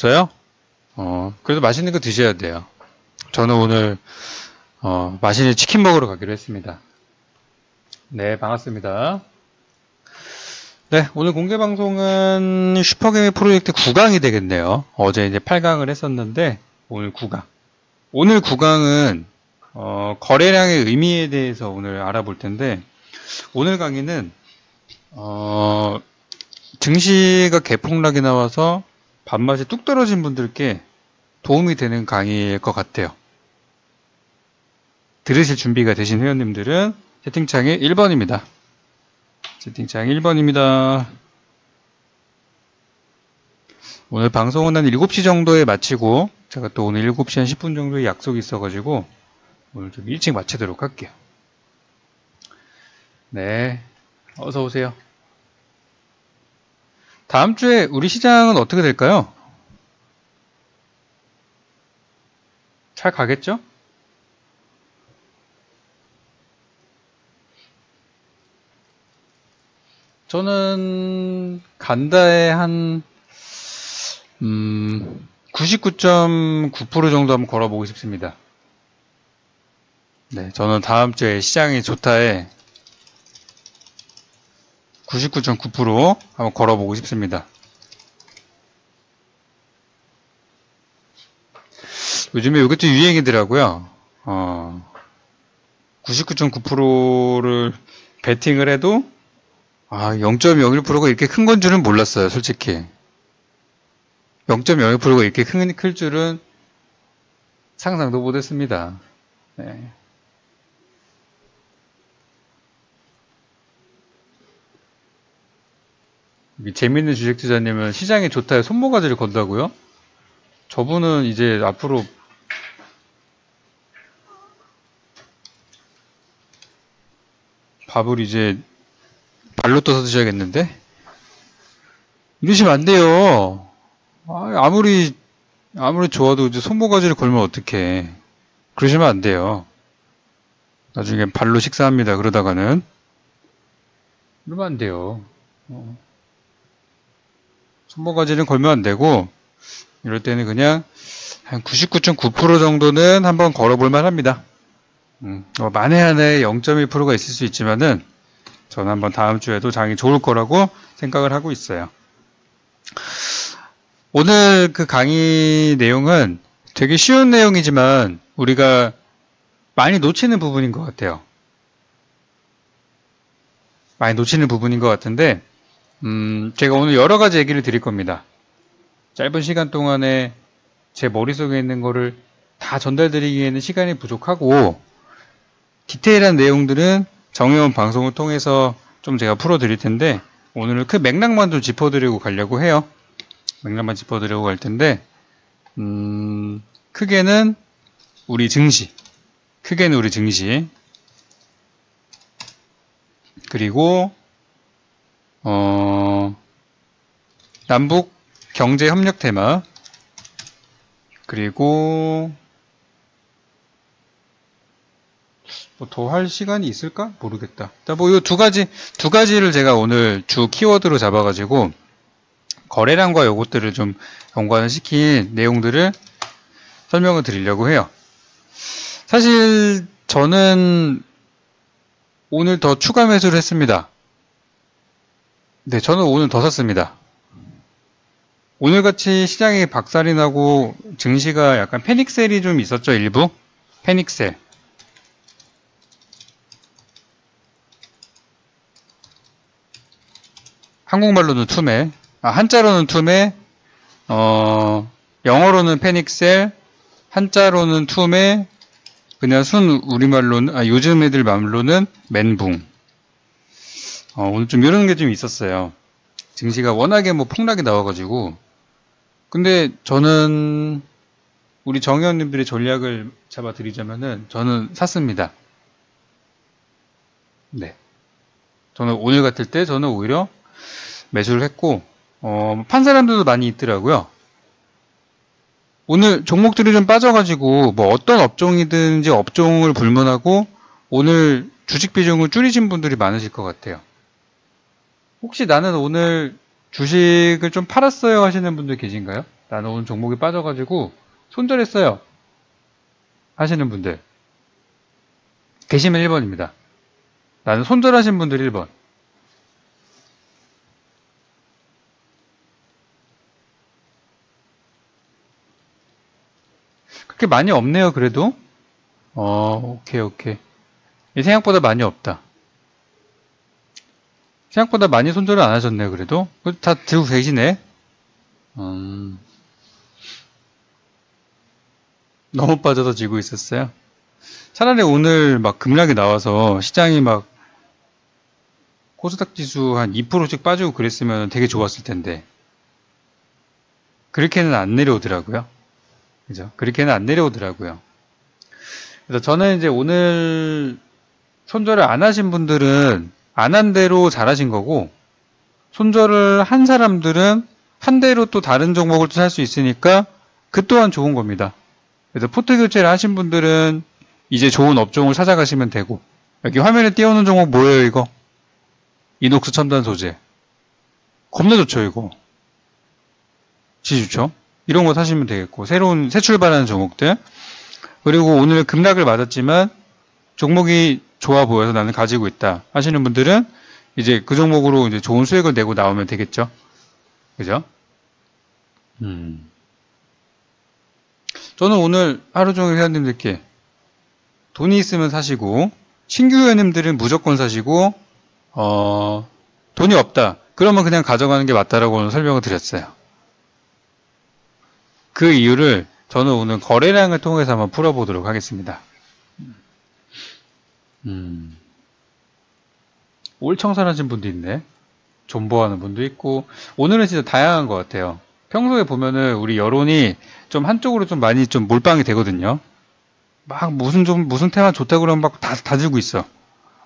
없어요? 그래도 맛있는 거 드셔야 돼요. 저는 오늘, 맛있는 치킨 먹으러 가기로 했습니다. 네, 반갑습니다. 네, 오늘 공개 방송은 슈퍼개미 프로젝트 9강이 되겠네요. 어제 이제 8강을 했었는데, 오늘 9강. 오늘 9강은, 거래량의 의미에 대해서 오늘 알아볼 텐데, 오늘 강의는, 증시가 개폭락이 나와서 밥맛이 뚝 떨어진 분들께 도움이 되는 강의일 것 같아요. 들으실 준비가 되신 회원님들은 채팅창에 1번입니다. 채팅창 1번입니다. 오늘 방송은 한 7시 정도에 마치고 제가 또 오늘 7시 한 10분 정도의 약속이 있어가지고 오늘 좀 일찍 마치도록 할게요. 네, 어서 오세요. 다음 주에 우리 시장은 어떻게 될까요? 잘 가겠죠? 저는 간다에 한 99.9% 정도 한번 걸어보고 싶습니다. 네, 저는 다음 주에 시장이 좋다에 99.9% 한번 걸어보고 싶습니다. 요즘에 이것도 유행이더라고요. 99.9%를 베팅을 해도 0.01%가 이렇게 큰 건 줄은 몰랐어요, 솔직히. 0.01%가 이렇게 클 줄은 상상도 못했습니다. 네. 재밌는 주식 투자님은 시장이 좋다에 손모가지를 건다고요? 저분은 이제 앞으로 밥을 이제 발로 떠서 드셔야겠는데? 이러시면 안 돼요. 아무리 좋아도 이제 손모가지를 걸면 어떡해. 그러시면 안 돼요. 나중에 발로 식사합니다. 그러다가는. 그러면 안 돼요. 손모가지는 걸면 안 되고, 이럴 때는 그냥 한 99.9% 정도는 한번 걸어볼 만합니다. 만에 하나에 0.1%가 있을 수 있지만은, 저는 한번 다음 주에도 장이 좋을 거라고 생각을 하고 있어요. 오늘 그 강의 내용은 되게 쉬운 내용이지만 우리가 많이 놓치는 부분인 것 같아요. 많이 놓치는 부분인 것 같은데 제가 오늘 여러 가지 얘기를 드릴 겁니다. 짧은 시간 동안에 제 머릿속에 있는 거를 다 전달드리기에는 시간이 부족하고 디테일한 내용들은 정해온 방송을 통해서 좀 제가 풀어드릴 텐데 오늘은 그 맥락만 좀 짚어드리고 가려고 해요. 맥락만 짚어드리고 갈 텐데 크게는 우리 증시 그리고 남북 경제 협력 테마 그리고 뭐 더 할 시간이 있을까? 모르겠다. 뭐 이 두 가지를 제가 오늘 주 키워드로 잡아가지고 거래량과 요것들을 좀 연관을 시킨 내용들을 설명을 드리려고 해요. 사실 저는 오늘 더 추가 매수를 했습니다. 네, 저는 오늘 더 샀습니다. 오늘같이 시장이 박살이 나고 증시가 약간 패닉셀이 좀 있었죠, 일부? 패닉셀. 한국말로는 투매, 한자로는 투매, 영어로는 패닉셀, 한자로는 투매, 그냥 우리말로는, 요즘 애들 말로는 멘붕. 오늘 좀 이런 게 좀 있었어요. 증시가 워낙에 뭐 폭락이 나와가지고. 근데 저는, 우리 정회원님들의 전략을 잡아드리자면은, 저는 샀습니다. 네. 저는 오늘 같을 때, 저는 오히려 매수를 했고, 판 사람들도 많이 있더라고요. 오늘 종목들이 좀 빠져가지고 뭐 어떤 업종이든지 업종을 불문하고 오늘 주식 비중을 줄이신 분들이 많으실 것 같아요. 혹시 나는 오늘 주식을 좀 팔았어요 하시는 분들 계신가요? 나는 오늘 종목이 빠져가지고 손절했어요 하시는 분들 계시면 1번입니다. 나는 손절하신 분들 1번. 그렇게 많이 없네요, 그래도. 오케이. 생각보다 많이 없다. 생각보다 많이 손절을 안 하셨네요, 그래도. 다 들고 계시네. 너무 빠져서 지고 있었어요. 차라리 오늘 막 급락이 나와서 시장이 막 코스닥 지수 한 2%씩 빠지고 그랬으면 되게 좋았을 텐데. 그렇게는 안 내려오더라고요. 그죠? 그렇게는 안 내려오더라고요. 그래서 저는 이제 오늘 손절을 안 하신 분들은 안 한 대로 잘하신 거고, 손절을 한 사람들은 한 대로 또 다른 종목을 또 살 수 있으니까 그 또한 좋은 겁니다. 그래서 포트 교체를 하신 분들은 이제 좋은 업종을 찾아가시면 되고, 여기 화면에 띄워놓은 종목 뭐예요, 이거? 이녹스 첨단 소재. 겁나 좋죠, 이거. 진짜 좋죠? 이런 거 사시면 되겠고, 새 출발하는 종목들. 그리고 오늘 급락을 맞았지만 종목이 좋아 보여서 나는 가지고 있다 하시는 분들은 이제 그 종목으로 이제 좋은 수익을 내고 나오면 되겠죠. 그죠? 저는 오늘 하루 종일 회원님들께 돈이 있으면 사시고, 신규 회원님들은 무조건 사시고, 돈이 없다. 그러면 그냥 가져가는 게 맞다라고 오늘 설명을 드렸어요. 그 이유를 저는 오늘 거래량을 통해서 한번 풀어보도록 하겠습니다. 올청산하신 분도 있네. 존버하는 분도 있고, 오늘은 진짜 다양한 것 같아요. 평소에 보면은 우리 여론이 좀 한쪽으로 좀 많이 좀 몰빵이 되거든요. 막 무슨 테마 좋다 그러면 막 다 들고 있어.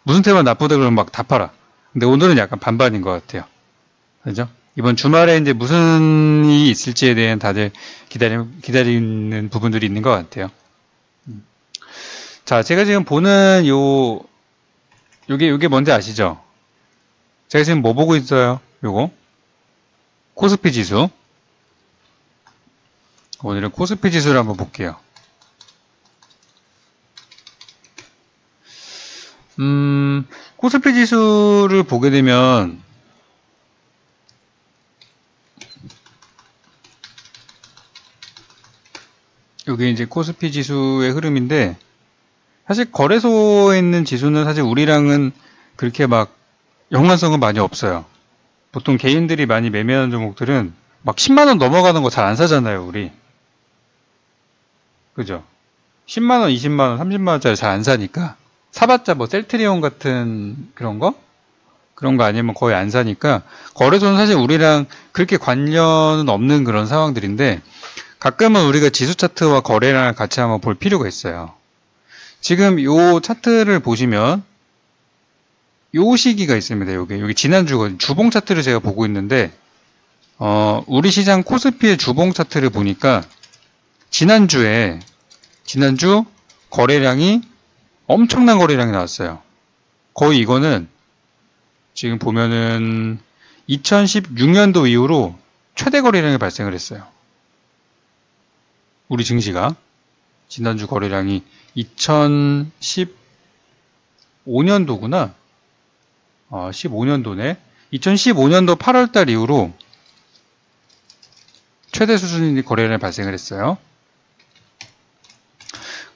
무슨 테마 나쁘다 그러면 막 다 팔아. 근데 오늘은 약간 반반인 것 같아요. 그죠? 이번 주말에 이제 무슨 일이 있을지에 대한 다들 기다리는 부분들이 있는 것 같아요. 자, 제가 지금 보는 요게 뭔지 아시죠? 제가 지금 뭐 보고 있어요? 요거. 코스피 지수. 오늘은 코스피 지수를 한번 볼게요. 코스피 지수를 보게 되면 이게 이제 코스피 지수의 흐름인데, 사실 거래소에 있는 지수는 사실 우리랑은 그렇게 막 연관성은 많이 없어요. 보통 개인들이 많이 매매하는 종목들은 막 10만원 넘어가는 거 잘 안 사잖아요, 우리. 그죠? 10만원, 20만원, 30만원짜리 잘 안 사니까. 사봤자 뭐 셀트리온 같은 그런 거 아니면 거의 안 사니까, 거래소는 사실 우리랑 그렇게 관련은 없는 그런 상황들인데, 가끔은 우리가 지수 차트와 거래량을 같이 한번 볼 필요가 있어요. 지금 요 차트를 보시면 요 시기가 있습니다. 여기 지난주 주봉 차트를 제가 보고 있는데, 우리 시장 코스피의 주봉 차트를 보니까 지난주 거래량이 엄청난 거래량이 나왔어요. 거의 이거는 지금 보면은 2016년도 이후로 최대 거래량이 발생을 했어요. 우리 증시가 지난주 거래량이 2015년도구나. 15년도네. 2015년도 8월달 이후로 최대 수준의 거래량이 발생을 했어요.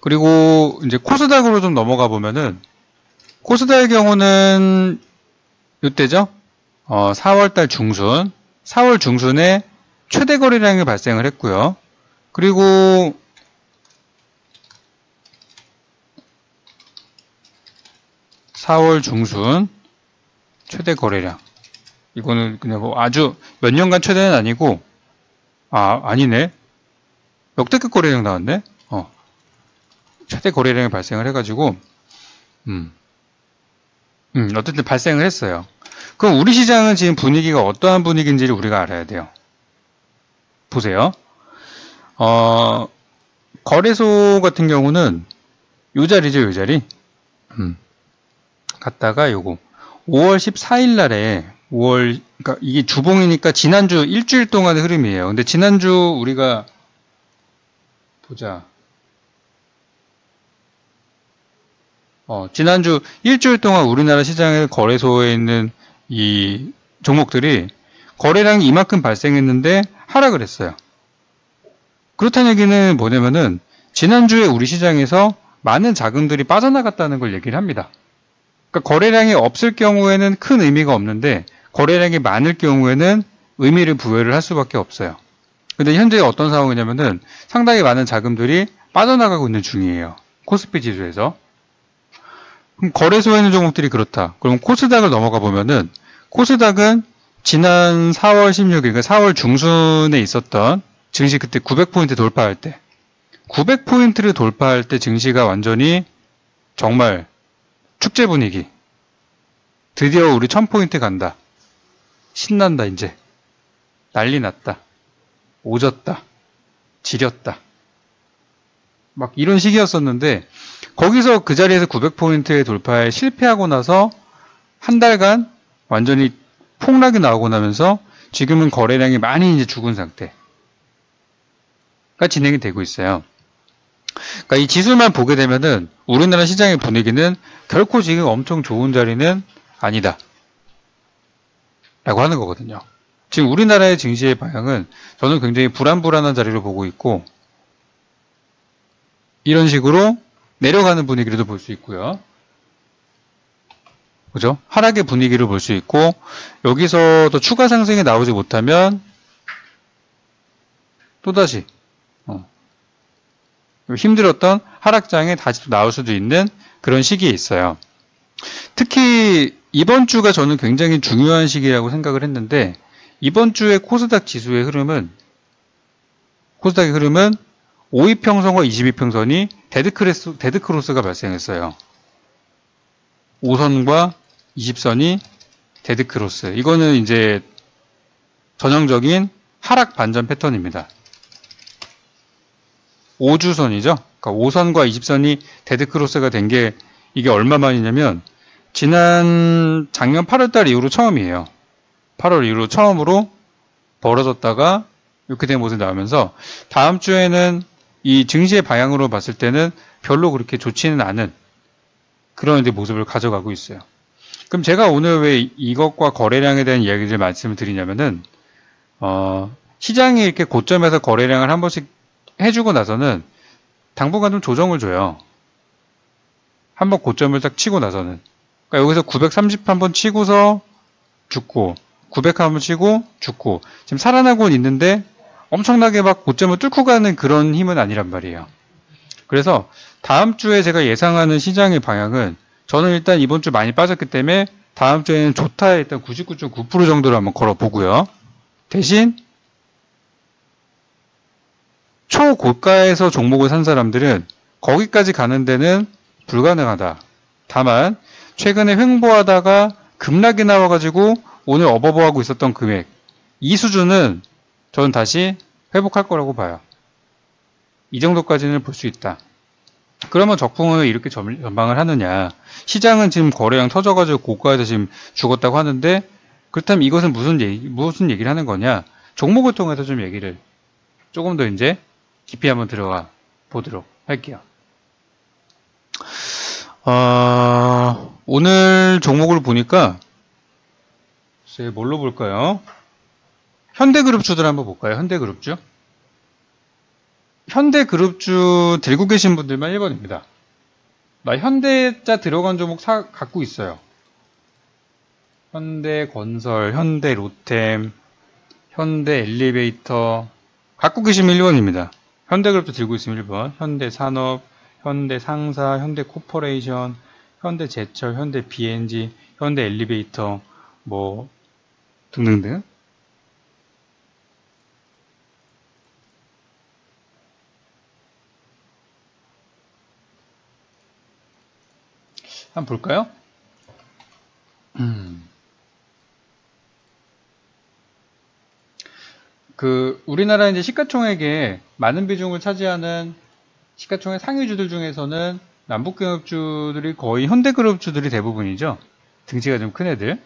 그리고 이제 코스닥으로 좀 넘어가 보면은, 코스닥의 경우는 이때죠. 4월 중순에 최대 거래량이 발생을 했고요. 그리고 (4월) 중순 최대 거래량, 이거는 그냥 뭐 아주 몇 년간 최대는 아니고, 아니네, 역대급 거래량 나왔네. 최대 거래량이 발생을 해가지고 어쨌든 발생을 했어요. 그럼 우리 시장은 지금 분위기가 어떠한 분위기인지를 우리가 알아야 돼요. 보세요. 거래소 같은 경우는 요 자리죠, 요 자리. 갔다가 요거 5월 14일 날에 5월, 그러니까 이게 주봉이니까 지난주 일주일 동안의 흐름이에요. 근데 지난주 우리가 보자. 지난주 일주일 동안 우리나라 시장의 거래소에 있는 이 종목들이 거래량이 이만큼 발생했는데 하락을 했어요. 그렇다는 얘기는 뭐냐면은 지난주에 우리 시장에서 많은 자금들이 빠져나갔다는 걸 얘기를 합니다. 그러니까 거래량이 없을 경우에는 큰 의미가 없는데 거래량이 많을 경우에는 의미를 부여를 할 수밖에 없어요. 근데 현재 어떤 상황이냐면은 상당히 많은 자금들이 빠져나가고 있는 중이에요. 코스피 지수에서. 그럼 거래소에 있는 종목들이 그렇다. 그럼 코스닥을 넘어가 보면은 코스닥은 지난 4월 16일, 그러니까 4월 중순에 있었던 증시 그때 900포인트 돌파할 때 900포인트를 돌파할 때 증시가 완전히 정말 축제 분위기. 드디어 우리 1000포인트 간다. 신난다 이제. 난리 났다. 오졌다. 지렸다. 막 이런 시기였었는데 거기서 그 자리에서 900포인트에 돌파에 실패하고 나서 한 달간 완전히 폭락이 나오고 나면서 지금은 거래량이 많이 이제 죽은 상태가 진행이 되고 있어요. 그러니까 이 지수만 보게 되면은 우리나라 시장의 분위기는 결코 지금 엄청 좋은 자리는 아니다. 라고 하는 거거든요. 지금 우리나라의 증시의 방향은 저는 굉장히 불안불안한 자리로 보고 있고 이런 식으로 내려가는 분위기를 볼 수 있고요. 그죠? 하락의 분위기를 볼 수 있고 여기서 더 추가 상승이 나오지 못하면 또다시 힘들었던 하락장에 다시 나올 수도 있는 그런 시기에 있어요. 특히 이번 주가 저는 굉장히 중요한 시기라고 생각을 했는데 이번 주에 코스닥 지수의 흐름은 코스닥의 흐름은 52평선과 22평선이 데드크로스가 발생했어요. 5선과 20선이 데드크로스. 이거는 이제 전형적인 하락 반전 패턴입니다. 5주선이죠. 그러니까 5선과 20선이 데드크로스가 된 게 이게 얼마 만이냐면 지난 작년 8월달 이후로 처음이에요. 8월 이후로 처음으로 벌어졌다가 이렇게 된 모습이 나오면서 다음 주에는 이 증시의 방향으로 봤을 때는 별로 그렇게 좋지는 않은 그런 이제 모습을 가져가고 있어요. 그럼 제가 오늘 왜 이것과 거래량에 대한 이야기를 말씀을 드리냐면은 시장이 이렇게 고점에서 거래량을 한 번씩 해주고 나서는 당분간 좀 조정을 줘요. 한번 고점을 딱 치고 나서는. 그러니까 여기서 930 한번 치고서 죽고 900 한번 치고 죽고 지금 살아나고는 있는데 엄청나게 막 고점을 뚫고 가는 그런 힘은 아니란 말이에요. 그래서 다음 주에 제가 예상하는 시장의 방향은 저는 일단 이번 주 많이 빠졌기 때문에 다음 주에는 좋다에 일단 99.9% 정도로 한번 걸어보고요. 대신 초고가에서 종목을 산 사람들은 거기까지 가는 데는 불가능하다. 다만 최근에 횡보하다가 급락이 나와가지고 오늘 어버버하고 있었던 금액 이 수준은 저는 다시 회복할 거라고 봐요. 이 정도까지는 볼 수 있다. 그러면 적풍을 이렇게 전망을 하느냐. 시장은 지금 거래량 터져가지고 고가에서 지금 죽었다고 하는데 그렇다면 이것은 무슨 얘기를 하는 거냐. 종목을 통해서 좀 얘기를 조금 더 이제 깊이 한번 들어가 보도록 할게요. 오늘 종목을 보니까 글쎄 뭘로 볼까요? 현대그룹주들 한번 볼까요? 현대그룹주. 현대그룹주 들고 계신 분들만 1번입니다. 나 현대자 들어간 종목 갖고 있어요. 현대건설, 현대로템, 현대엘리베이터 갖고 계시면 1번입니다. 현대그룹주 들고 있으면 1번. 현대산업, 현대상사, 현대코퍼레이션, 현대제철, 현대비엔지, 현대엘리베이터 뭐 등등등. 한번 볼까요? 우리나라 이제 시가총액에 많은 비중을 차지하는 시가총액 상위주들 중에서는 남북경협주들이 거의 현대그룹주들이 대부분이죠. 등치가 좀 큰 애들.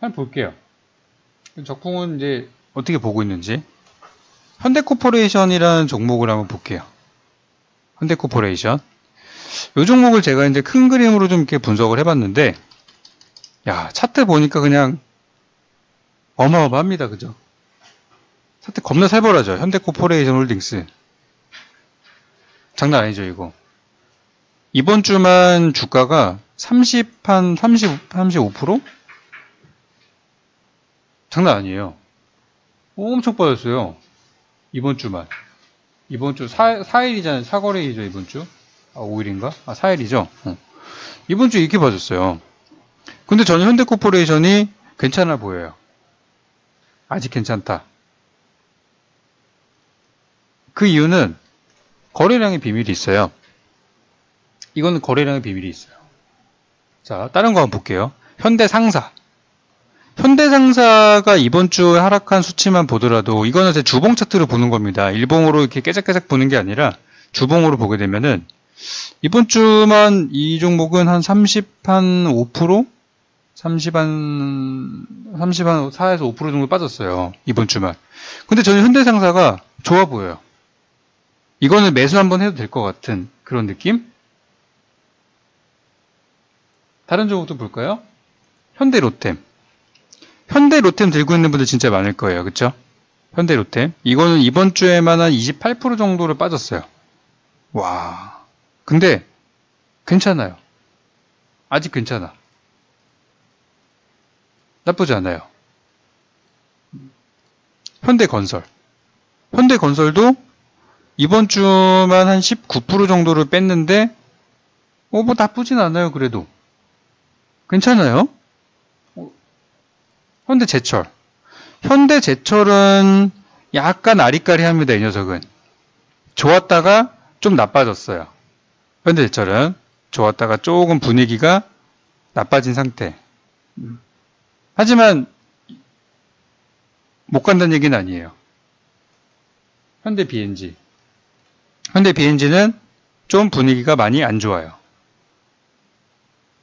한번 볼게요. 적풍은 이제 어떻게 보고 있는지. 현대코퍼레이션이라는 종목을 한번 볼게요. 현대코퍼레이션. 이 종목을 제가 이제 큰 그림으로 좀 이렇게 분석을 해봤는데, 야, 차트 보니까 그냥 어마어마합니다. 그죠? 차트 겁나 살벌하죠. 현대코퍼레이션 홀딩스. 장난 아니죠, 이거. 이번 주만 주가가 35%? 장난 아니에요. 엄청 빠졌어요. 이번 주만. 이번 주 4일이잖아요. 사거래이죠, 이번 주. 아, 5일인가? 아, 4일이죠. 이번 주 이렇게 빠졌어요. 근데 저는 현대코퍼레이션이 괜찮아 보여요. 아직 괜찮다. 그 이유는 거래량의 비밀이 있어요. 이거는 거래량의 비밀이 있어요. 자, 다른 거 한번 볼게요. 현대상사. 현대상사가 이번 주에 하락한 수치만 보더라도 이거는 제 주봉 차트로 보는 겁니다. 일봉으로 이렇게 깨작깨작 보는 게 아니라 주봉으로 보게 되면은 이번 주만 이 종목은 한 5%? 4에서 5% 정도 빠졌어요. 이번 주만. 근데 저는 현대상사가 좋아 보여요. 이거는 매수 한번 해도 될 것 같은 그런 느낌? 다른 종목도 볼까요? 현대로템. 현대로템 들고 있는 분들 진짜 많을 거예요. 그쵸? 현대로템. 이거는 이번 주에만 한 28% 정도를 빠졌어요. 와. 근데 괜찮아요. 아직 괜찮아. 나쁘지 않아요. 현대건설. 현대건설도 이번 주만 한 19% 정도를 뺐는데 뭐 나쁘진 않아요. 그래도. 괜찮아요. 현대제철. 현대제철은 약간 아리까리합니다. 이 녀석은. 좋았다가 좀 나빠졌어요. 현대제철은 좋았다가 조금 분위기가 나빠진 상태. 하지만 못 간다는 얘기는 아니에요. 현대비엔지. 현대비엔지는 좀 분위기가 많이 안 좋아요.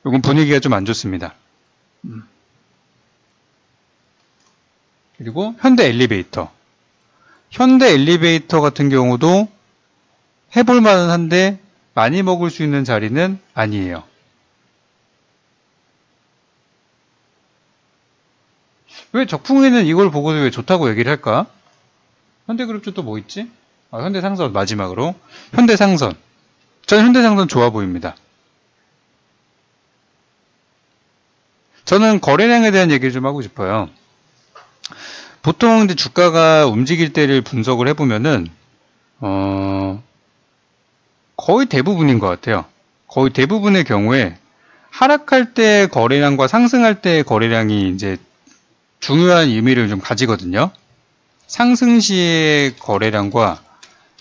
이건 분위기가 좀 안 좋습니다. 그리고 현대엘리베이터. 현대엘리베이터 같은 경우도 해볼 만은 한데 많이 먹을 수 있는 자리는 아니에요. 왜 적풍에는 이걸 보고도 왜 좋다고 얘기를 할까? 현대그룹주 또 뭐 있지? 아, 현대상선 마지막으로. 현대상선. 저는 현대상선 좋아 보입니다. 저는 거래량에 대한 얘기를 좀 하고 싶어요. 보통 이제 주가가 움직일 때를 분석을 해보면은, 거의 대부분인 것 같아요. 거의 대부분의 경우에 하락할 때 거래량과 상승할 때 거래량이 이제 중요한 의미를 좀 가지거든요. 상승 시의 거래량과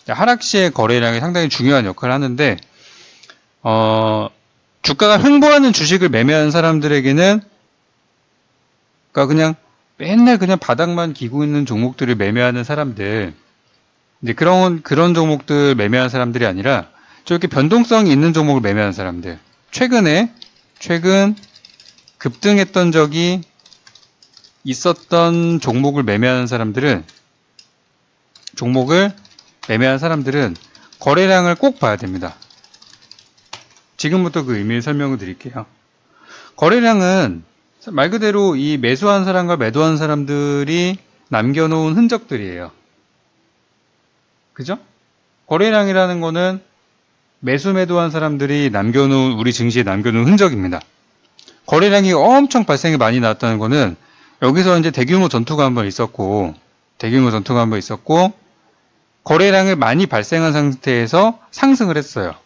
하락 시의 거래량이 상당히 중요한 역할을 하는데, 주가가 횡보하는 주식을 매매하는 사람들에게는, 그러니까 그냥 맨날 그냥 바닥만 기고 있는 종목들을 매매하는 사람들, 이제 그런 종목들 매매하는 사람들이 아니라 저렇게 변동성이 있는 종목을 매매하는 사람들. 최근 급등했던 적이 있었던 종목을 매매하는 사람들은 거래량을 꼭 봐야 됩니다. 지금부터 그 의미를 설명을 드릴게요. 거래량은 말 그대로 이 매수한 사람과 매도한 사람들이 남겨놓은 흔적들이에요. 그죠? 거래량이라는 거는 매수 매도한 사람들이 남겨놓은, 우리 증시에 남겨놓은 흔적입니다. 거래량이 엄청 발생이 많이 나왔다는 거는 여기서 이제 대규모 전투가 한번 있었고, 거래량을 많이 발생한 상태에서 상승을 했어요.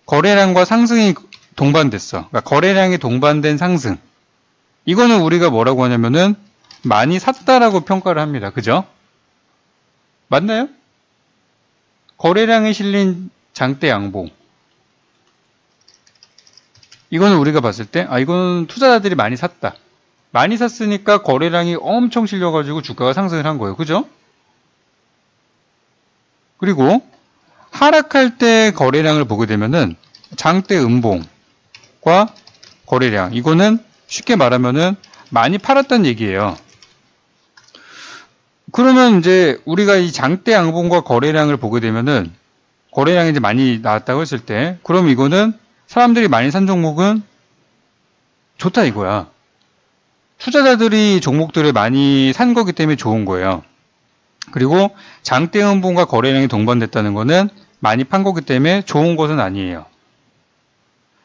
거래량과 상승이 동반됐어. 그러니까 거래량이 동반된 상승. 이거는 우리가 뭐라고 하냐면은 많이 샀다라고 평가를 합니다. 그죠? 맞나요? 거래량에 실린 장대 양봉. 이거는 우리가 봤을 때, 이거는 투자자들이 많이 샀다. 많이 샀으니까 거래량이 엄청 실려가지고 주가가 상승을 한 거예요. 그죠? 그리고 하락할 때 거래량을 보게 되면은 장대 음봉과 거래량. 이거는 쉽게 말하면은 많이 팔았다는 얘기예요. 그러면 이제 우리가 이 장대 양봉과 거래량을 보게 되면은 거래량이 이제 많이 나왔다고 했을 때, 그럼 이거는 사람들이 많이 산 종목은 좋다 이거야. 투자자들이 종목들을 많이 산 거기 때문에 좋은 거예요. 그리고 장대 음봉과 거래량이 동반됐다는 거는 많이 판 거기 때문에 좋은 것은 아니에요.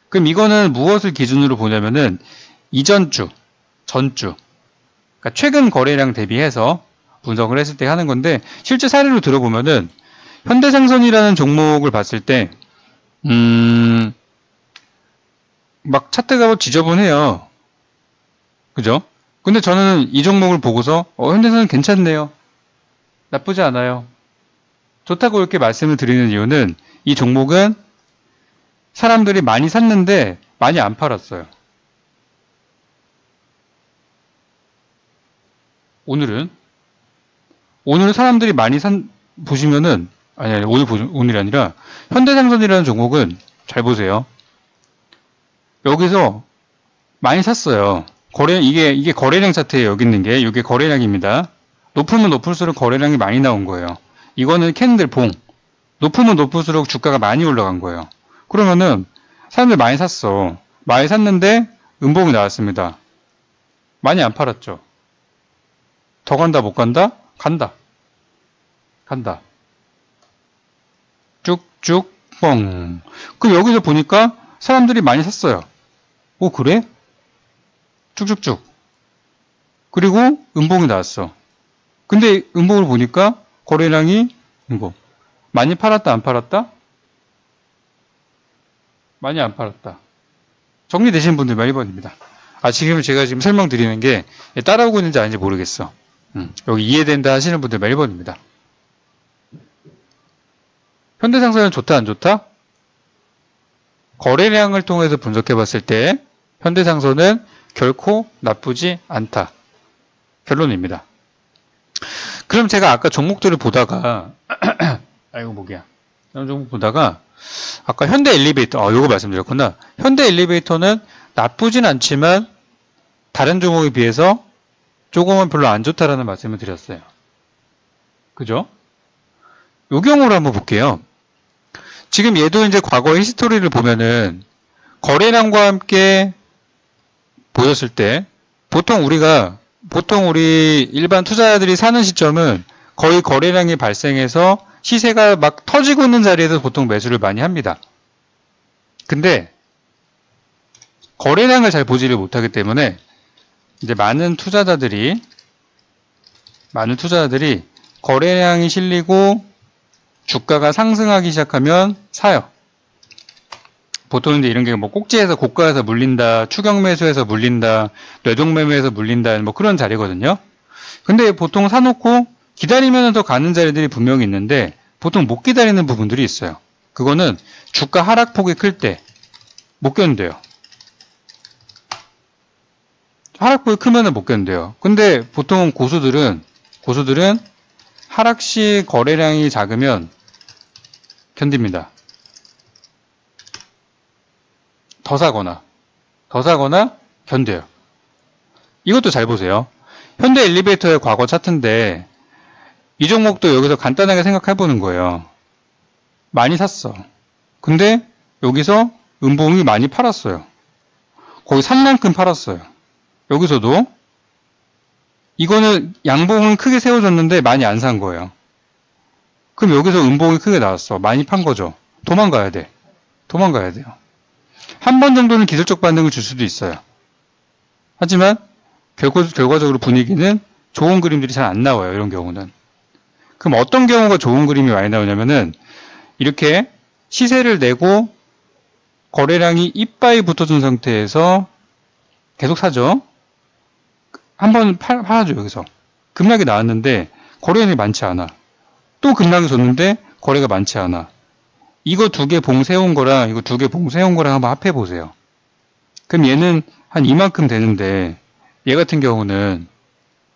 그럼 이거는 무엇을 기준으로 보냐면은 이전 주, 전주, 그러니까 최근 거래량 대비해서 분석을 했을 때 하는 건데, 실제 사례로 들어보면은 현대생선이라는 종목을 봤을 때 막 차트가 지저분해요. 그죠? 근데 저는 이 종목을 보고서 현대생선 괜찮네요. 나쁘지 않아요. 좋다고 이렇게 말씀을 드리는 이유는 이 종목은 사람들이 많이 샀는데 많이 안 팔았어요. 오늘은 사람들이 많이 보시면은 아니 오늘이 아니라 현대생선이라는 종목은 잘 보세요. 여기서 많이 샀어요. 이게 거래량 차트에 여기 있는 게 이게 거래량입니다. 높으면 높을수록 거래량이 많이 나온 거예요. 이거는 캔들 봉. 높으면 높을수록 주가가 많이 올라간 거예요. 그러면은 사람들 많이 샀어. 많이 샀는데 음봉이 나왔습니다. 많이 안 팔았죠. 더 간다 못 간다? 간다. 쭉쭉 뻥. 그럼 여기서 보니까 사람들이 많이 샀어요. 오 그래? 쭉쭉쭉. 그리고 음봉이 나왔어. 근데 음봉을 보니까 거래량이 이거 많이 팔았다 안 팔았다? 많이 안 팔았다. 정리되신 분들만 1번입니다. 지금 제가 지금 설명드리는 게 따라오고 있는지 아닌지 모르겠어. 여기 이해된다 하시는 분들만 1번입니다. 현대생선은 좋다 안 좋다? 거래량을 통해서 분석해 봤을 때 현대생선은 결코 나쁘지 않다. 결론입니다. 그럼 제가 아까 종목들을 보다가 아이고 목이야. 이런 종목 보다가 아까 현대 엘리베이터 요거 말씀드렸구나. 현대 엘리베이터는 나쁘진 않지만 다른 종목에 비해서 조금은 별로 안 좋다라는 말씀을 드렸어요. 그죠? 요 경우를 한번 볼게요. 지금 얘도 이제 과거 히스토리를 보면은 거래량과 함께 보였을 때 보통 우리 일반 투자자들이 사는 시점은 거의 거래량이 발생해서 시세가 막 터지고 있는 자리에서 보통 매수를 많이 합니다. 근데 거래량을 잘 보지를 못하기 때문에 이제 많은 투자자들이 거래량이 실리고 주가가 상승하기 시작하면 사요. 보통 이제 이런 게 뭐 꼭지에서 고가에서 물린다, 추격 매수에서 물린다, 뇌동 매매에서 물린다, 뭐 그런 자리거든요. 근데 보통 사놓고 기다리면 더 가는 자리들이 분명히 있는데 보통 못 기다리는 부분들이 있어요. 그거는 주가 하락폭이 클 때 못 견뎌요. 하락폭이 크면은 못 견뎌요. 근데 보통 고수들은 하락 시 거래량이 작으면 견딥니다. 더 사거나 견뎌요. 이것도 잘 보세요. 현대 엘리베이터의 과거 차트인데 이 종목도 여기서 간단하게 생각해 보는 거예요. 많이 샀어. 근데 여기서 음봉이 많이 팔았어요. 거의 산 만큼 팔았어요. 여기서도 이거는 양봉은 크게 세워졌는데 많이 안 산 거예요. 그럼 여기서 음봉이 크게 나왔어. 많이 판 거죠. 도망가야 돼요. 한 번 정도는 기술적 반등을 줄 수도 있어요. 하지만 결과적으로 분위기는 좋은 그림들이 잘 안 나와요. 이런 경우는. 그럼 어떤 경우가 좋은 그림이 많이 나오냐면은 이렇게 시세를 내고 거래량이 이빠이 붙어준 상태에서 계속 사죠. 한번 팔아줘. 여기서 급락이 나왔는데 거래량이 많지 않아. 또 급락이 줬는데 거래가 많지 않아. 이거 두 개 봉 세운 거랑 이거 두 개 봉 세운 거랑 한번 합해 보세요. 그럼 얘는 한 이만큼 되는데 얘 같은 경우는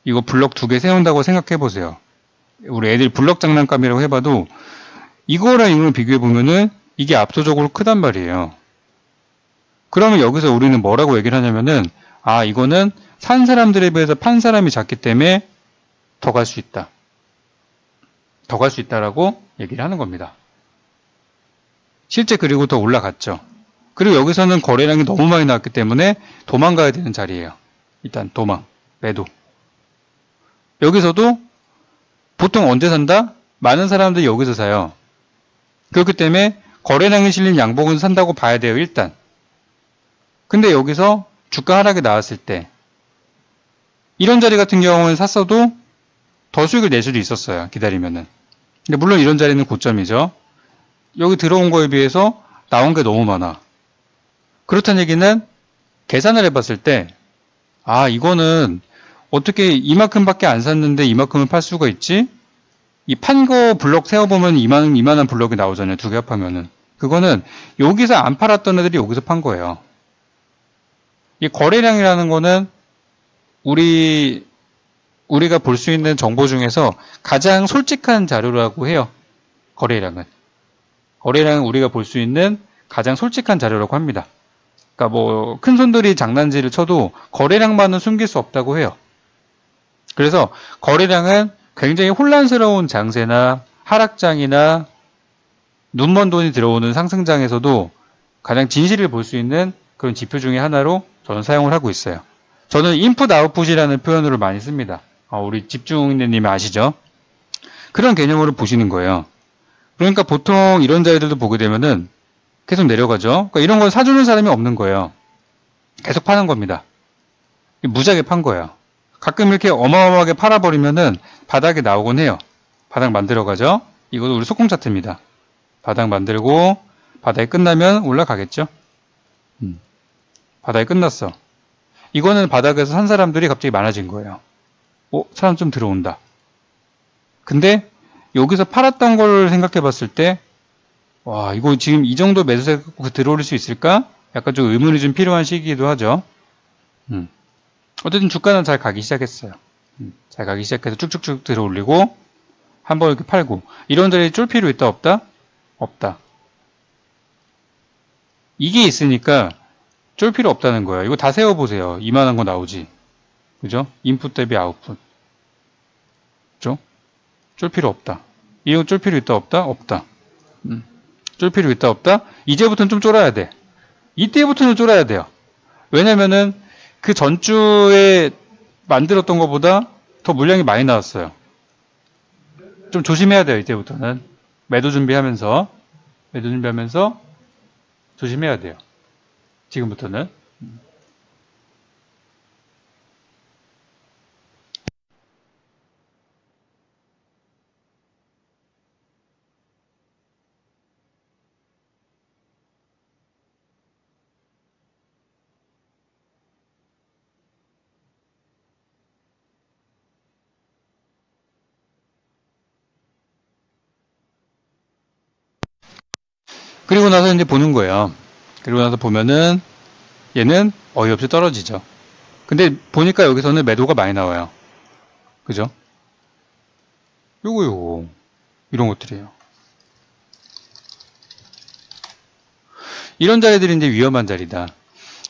이거 블럭 두 개 세운다고 생각해 보세요. 우리 애들 블럭 장난감이라고 해봐도 이거랑 이거랑 비교해 보면은 이게 압도적으로 크단 말이에요. 그러면 여기서 우리는 뭐라고 얘기를 하냐면은 아, 이거는 산 사람들에 비해서 판 사람이 작기 때문에 더 갈 수 있다. 더 갈 수 있다라고 얘기를 하는 겁니다. 실제 그리고 더 올라갔죠. 그리고 여기서는 거래량이 너무 많이 나왔기 때문에 도망가야 되는 자리예요. 일단 도망, 매도. 여기서도 보통 언제 산다? 많은 사람들이 여기서 사요. 그렇기 때문에 거래량이 실린 양봉은 산다고 봐야 돼요, 일단. 근데 여기서 주가 하락이 나왔을 때 이런 자리 같은 경우는 샀어도 더 수익을 낼 수도 있었어요, 기다리면은. 근데 물론 이런 자리는 고점이죠. 여기 들어온 거에 비해서 나온 게 너무 많아. 그렇다는 얘기는 계산을 해봤을 때, 아, 이거는 어떻게 이만큼밖에 안 샀는데 이만큼을 팔 수가 있지? 이 판 거 블럭 세어보면 이만한 블럭이 나오잖아요. 두 개 합하면은. 그거는 여기서 안 팔았던 애들이 여기서 판 거예요. 이 거래량이라는 거는 우리가 볼 수 있는 정보 중에서 가장 솔직한 자료라고 해요. 거래량은. 거래량은 우리가 볼 수 있는 가장 솔직한 자료라고 합니다. 그러니까 뭐 큰 손들이 장난질을 쳐도 거래량만은 숨길 수 없다고 해요. 그래서 거래량은 굉장히 혼란스러운 장세나 하락장이나 눈먼 돈이 들어오는 상승장에서도 가장 진실을 볼 수 있는 그런 지표 중에 하나로 저는 사용을 하고 있어요. 저는 인풋 아웃풋이라는 표현으로 많이 씁니다. 우리 집중인님 아시죠? 그런 개념으로 보시는 거예요. 그러니까 보통 이런 자리들도 보게 되면은 계속 내려가죠. 그러니까 이런 건 사주는 사람이 없는 거예요. 계속 파는 겁니다. 무지하게 판 거예요. 가끔 이렇게 어마어마하게 팔아버리면은 바닥에 나오곤 해요. 바닥 만들어가죠. 이것도 우리 소콩 차트입니다. 바닥 만들고 바닥이 끝나면 올라가겠죠. 바닥이 끝났어. 이거는 바닥에서 산 사람들이 갑자기 많아진 거예요. 사람 좀 들어온다. 근데 여기서 팔았던 걸 생각해 봤을 때, 와, 이거 지금 이 정도 매수세 들어올 수 있을까? 약간 좀 의문이 좀 필요한 시기이기도 하죠. 어쨌든 주가는 잘 가기 시작했어요. 잘 가기 시작해서 쭉쭉쭉 들어올리고, 한번 이렇게 팔고. 이런 자리에 쫄 필요 있다, 없다? 없다. 이게 있으니까 쫄 필요 없다는 거예요. 이거 다 세워보세요. 이만한 거 나오지. 그죠? 인풋 대비 아웃풋. 그죠? 쫄 필요 없다. 이거 쫄 필요 있다, 없다? 없다. 쫄 필요 있다, 없다? 이제부터는 좀 쫄아야 돼. 이때부터는 쫄아야 돼요. 왜냐면은 그 전주에 만들었던 것보다 더 물량이 많이 나왔어요. 좀 조심해야 돼요, 이때부터는. 매도 준비하면서 조심해야 돼요. 지금부터는. 그리고 나서 이제 보는 거예요. 그리고 나서 보면은 얘는 어이없이 떨어지죠. 근데 보니까 여기서는 매도가 많이 나와요. 그죠? 요거 이런 것들이에요. 이런 자리들이 이제 위험한 자리다.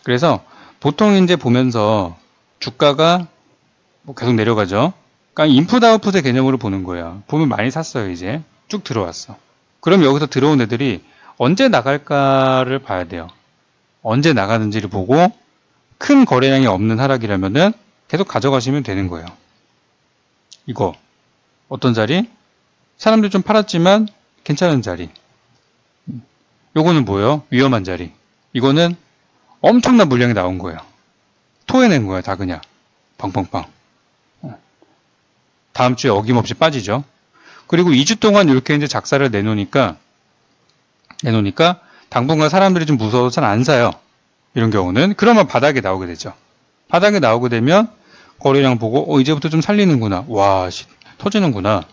그래서 보통 이제 보면서 주가가 뭐 계속 내려가죠. 그러니까 인풋 아웃풋의 개념으로 보는 거예요. 보면 많이 샀어요. 이제 쭉 들어왔어. 그럼 여기서 들어온 애들이 언제 나갈까를 봐야 돼요. 언제 나가는지를 보고 큰 거래량이 없는 하락이라면은 계속 가져가시면 되는 거예요. 이거 어떤 자리? 사람들이 좀 팔았지만 괜찮은 자리. 요거는 뭐예요? 위험한 자리. 이거는 엄청난 물량이 나온 거예요. 토해낸 거예요. 다 그냥 팡팡팡. 다음 주에 어김없이 빠지죠. 그리고 2주 동안 이렇게 이제 작사를 내놓으니까 당분간 사람들이 좀 무서워서 잘 안 사요. 이런 경우는. 그러면 바닥에 나오게 되죠. 바닥에 나오게 되면 거래량 보고 이제부터 좀 살리는구나. 와, 터지는구나.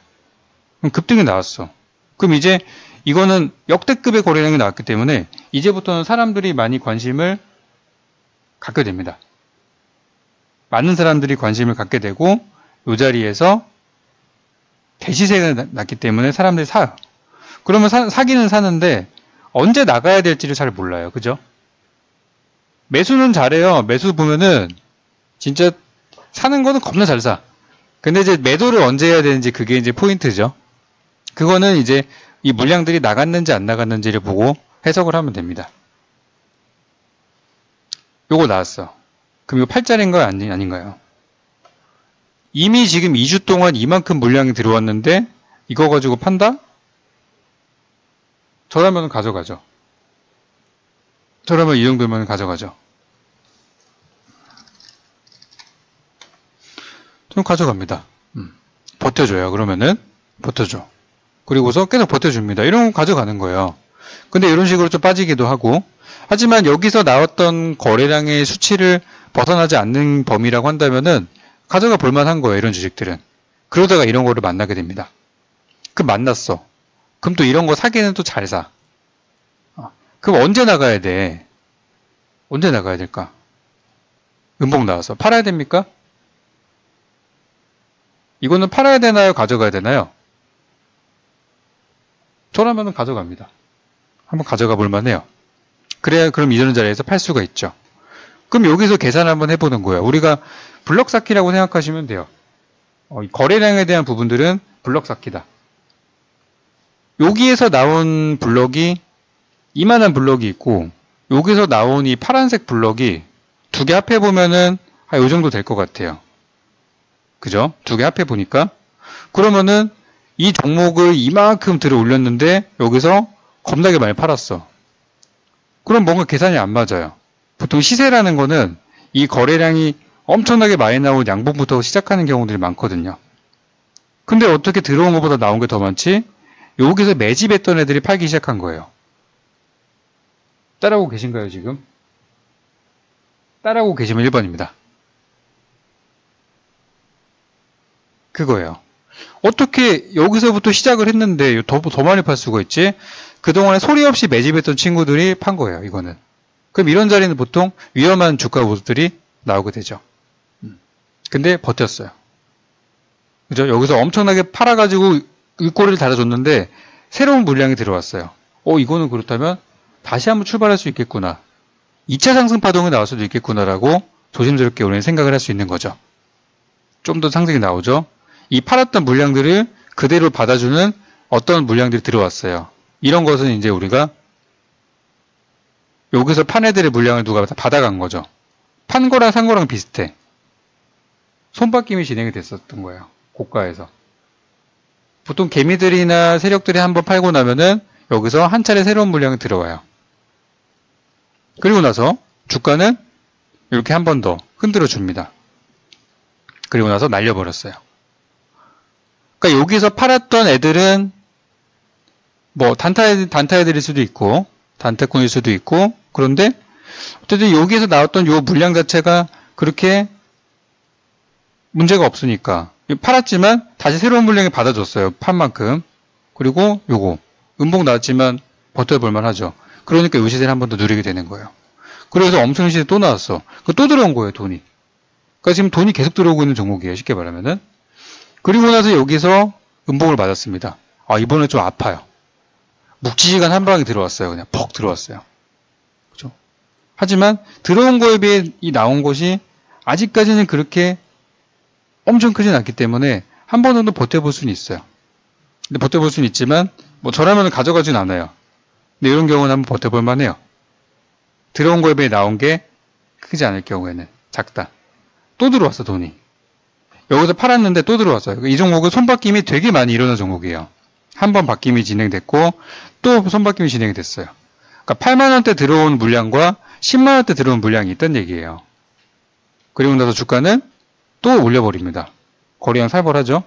그럼 급등이 나왔어. 그럼 이제 이거는 역대급의 거래량이 나왔기 때문에 이제부터는 사람들이 많이 관심을 갖게 됩니다. 많은 사람들이 관심을 갖게 되고 이 자리에서 대시세가 났기 때문에 사람들이 사요. 그러면 사기는 사는데 언제 나가야 될지를 잘 몰라요. 그죠? 매수는 잘해요. 매수 보면은 진짜 사는 거는 겁나 잘 사. 근데 이제 매도를 언제 해야 되는지 그게 이제 포인트죠. 그거는 이제 이 물량들이 나갔는지 안 나갔는지를 보고 해석을 하면 됩니다. 요거 나왔어. 그럼 이거 팔자리인가요? 아닌가요? 이미 지금 2주 동안 이만큼 물량이 들어왔는데 이거 가지고 판다? 저라면 가져가죠. 저라면 이 정도면 가져가죠. 좀 가져갑니다. 버텨줘요. 그러면은 버텨줘. 그리고서 계속 버텨줍니다. 이런 거 가져가는 거예요. 근데 이런 식으로 좀 빠지기도 하고, 하지만 여기서 나왔던 거래량의 수치를 벗어나지 않는 범위라고 한다면은 가져가 볼만한 거예요. 이런 주식들은. 그러다가 이런 거를 만나게 됩니다. 그럼 만났어. 그럼 또 이런 거 사기는 또 잘 사. 그럼 언제 나가야 돼? 언제 나가야 될까? 음봉 나와서 팔아야 됩니까? 이거는 팔아야 되나요? 가져가야 되나요? 저라면 가져갑니다. 한번 가져가 볼만해요. 그래야 그럼 이전 자리에서 팔 수가 있죠. 그럼 여기서 계산 한번 해보는 거예요. 우리가 블럭 쌓기라고 생각하시면 돼요. 거래량에 대한 부분들은 블럭 쌓기다. 여기에서 나온 블럭이 이만한 블럭이 있고 여기서 나온 이 파란색 블럭이 두 개 합해보면은 요 정도 될 것 같아요. 그죠? 두 개 합해보니까 그러면은 이 종목을 이만큼 들어 올렸는데 여기서 겁나게 많이 팔았어. 그럼 뭔가 계산이 안 맞아요. 보통 시세라는 거는 이 거래량이 엄청나게 많이 나온 양봉부터 시작하는 경우들이 많거든요. 근데 어떻게 들어온 것보다 나온 게 더 많지? 여기서 매집했던 애들이 팔기 시작한 거예요. 따라오고 계신가요, 지금? 따라오고 계시면 1번입니다. 그거예요. 어떻게 여기서부터 시작을 했는데 더 많이 팔 수가 있지? 그동안에 소리 없이 매집했던 친구들이 판 거예요, 이거는. 그럼 이런 자리는 보통 위험한 주가 모습들이 나오게 되죠. 근데 버텼어요. 그죠? 여기서 엄청나게 팔아가지고 윗꼬리를 달아줬는데 새로운 물량이 들어왔어요. 이거는 그렇다면 다시 한번 출발할 수 있겠구나. 2차 상승 파동이 나올 수도 있겠구나라고 조심스럽게 우리는 생각을 할 수 있는 거죠. 좀 더 상승이 나오죠. 이 팔았던 물량들을 그대로 받아주는 어떤 물량들이 들어왔어요. 이런 것은 이제 우리가 여기서 판 애들의 물량을 누가 받아간 거죠. 판 거랑 산 거랑 비슷해. 손바뀜이 진행이 됐었던 거예요. 고가에서. 보통 개미들이나 세력들이 한번 팔고 나면은 여기서 한 차례 새로운 물량이 들어와요. 그리고 나서 주가는 이렇게 한 번 더 흔들어 줍니다. 그리고 나서 날려버렸어요. 그러니까 여기서 팔았던 애들은 뭐 단타 애들일 수도 있고 단타꾼일 수도 있고 그런데 어쨌든 여기에서 나왔던 요 물량 자체가 그렇게 문제가 없으니까 팔았지만 다시 새로운 물량이 받아줬어요. 판 만큼. 그리고 요거 음봉 나왔지만 버텨볼만 하죠. 그러니까 요 시세를 한 번 더 누리게 되는 거예요. 그래서 엄청 시세 또 나왔어. 또 들어온 거예요, 돈이. 그러니까 지금 돈이 계속 들어오고 있는 종목이에요, 쉽게 말하면은. 그리고 나서 여기서 음봉을 맞았습니다. 이번에 좀 아파요. 묵지시간 한 방에 들어왔어요. 그냥 퍽 들어왔어요. 그죠? 하지만 들어온 거에 비해 이 나온 것이 아직까지는 그렇게 엄청 크진 않기 때문에 한 번 정도 버텨볼 수는 있어요. 근데 버텨볼 수는 있지만 뭐 저라면 가져가진 않아요. 근데 이런 경우는 한번 버텨볼 만해요. 들어온 거에 비해 나온 게 크지 않을 경우에는 작다. 또 들어왔어 돈이. 여기서 팔았는데 또 들어왔어요. 이 종목은 손바뀜이 되게 많이 일어난 종목이에요. 한 번 바뀜이 진행됐고 또 손바뀜이 진행이 됐어요. 그러니까 8만원대 들어온 물량과 10만원대 들어온 물량이 있다는 얘기예요. 그리고 나서 주가는 또 올려버립니다. 거래량 살벌하죠.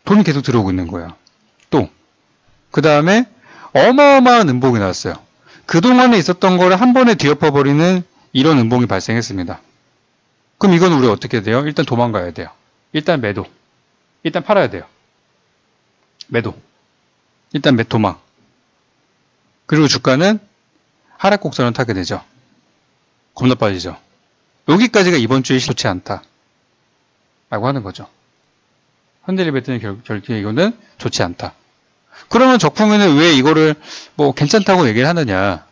돈이 계속 들어오고 있는 거예요. 또 그 다음에 어마어마한 음봉이 나왔어요. 그동안에 있었던 거를 한 번에 뒤엎어버리는 이런 음봉이 발생했습니다. 그럼 이건 우리 어떻게 돼요? 일단 도망가야 돼요. 일단 매도. 일단 팔아야 돼요. 매도. 일단 도망. 그리고 주가는 하락 곡선을 타게 되죠. 겁나 빠지죠. 여기까지가 이번 주에 좋지 않다. 라고 하는 거죠. 현대리베트의 결정 이거는 좋지 않다. 그러면 적풍에는 왜 이거를 뭐 괜찮다고 얘기를 하느냐.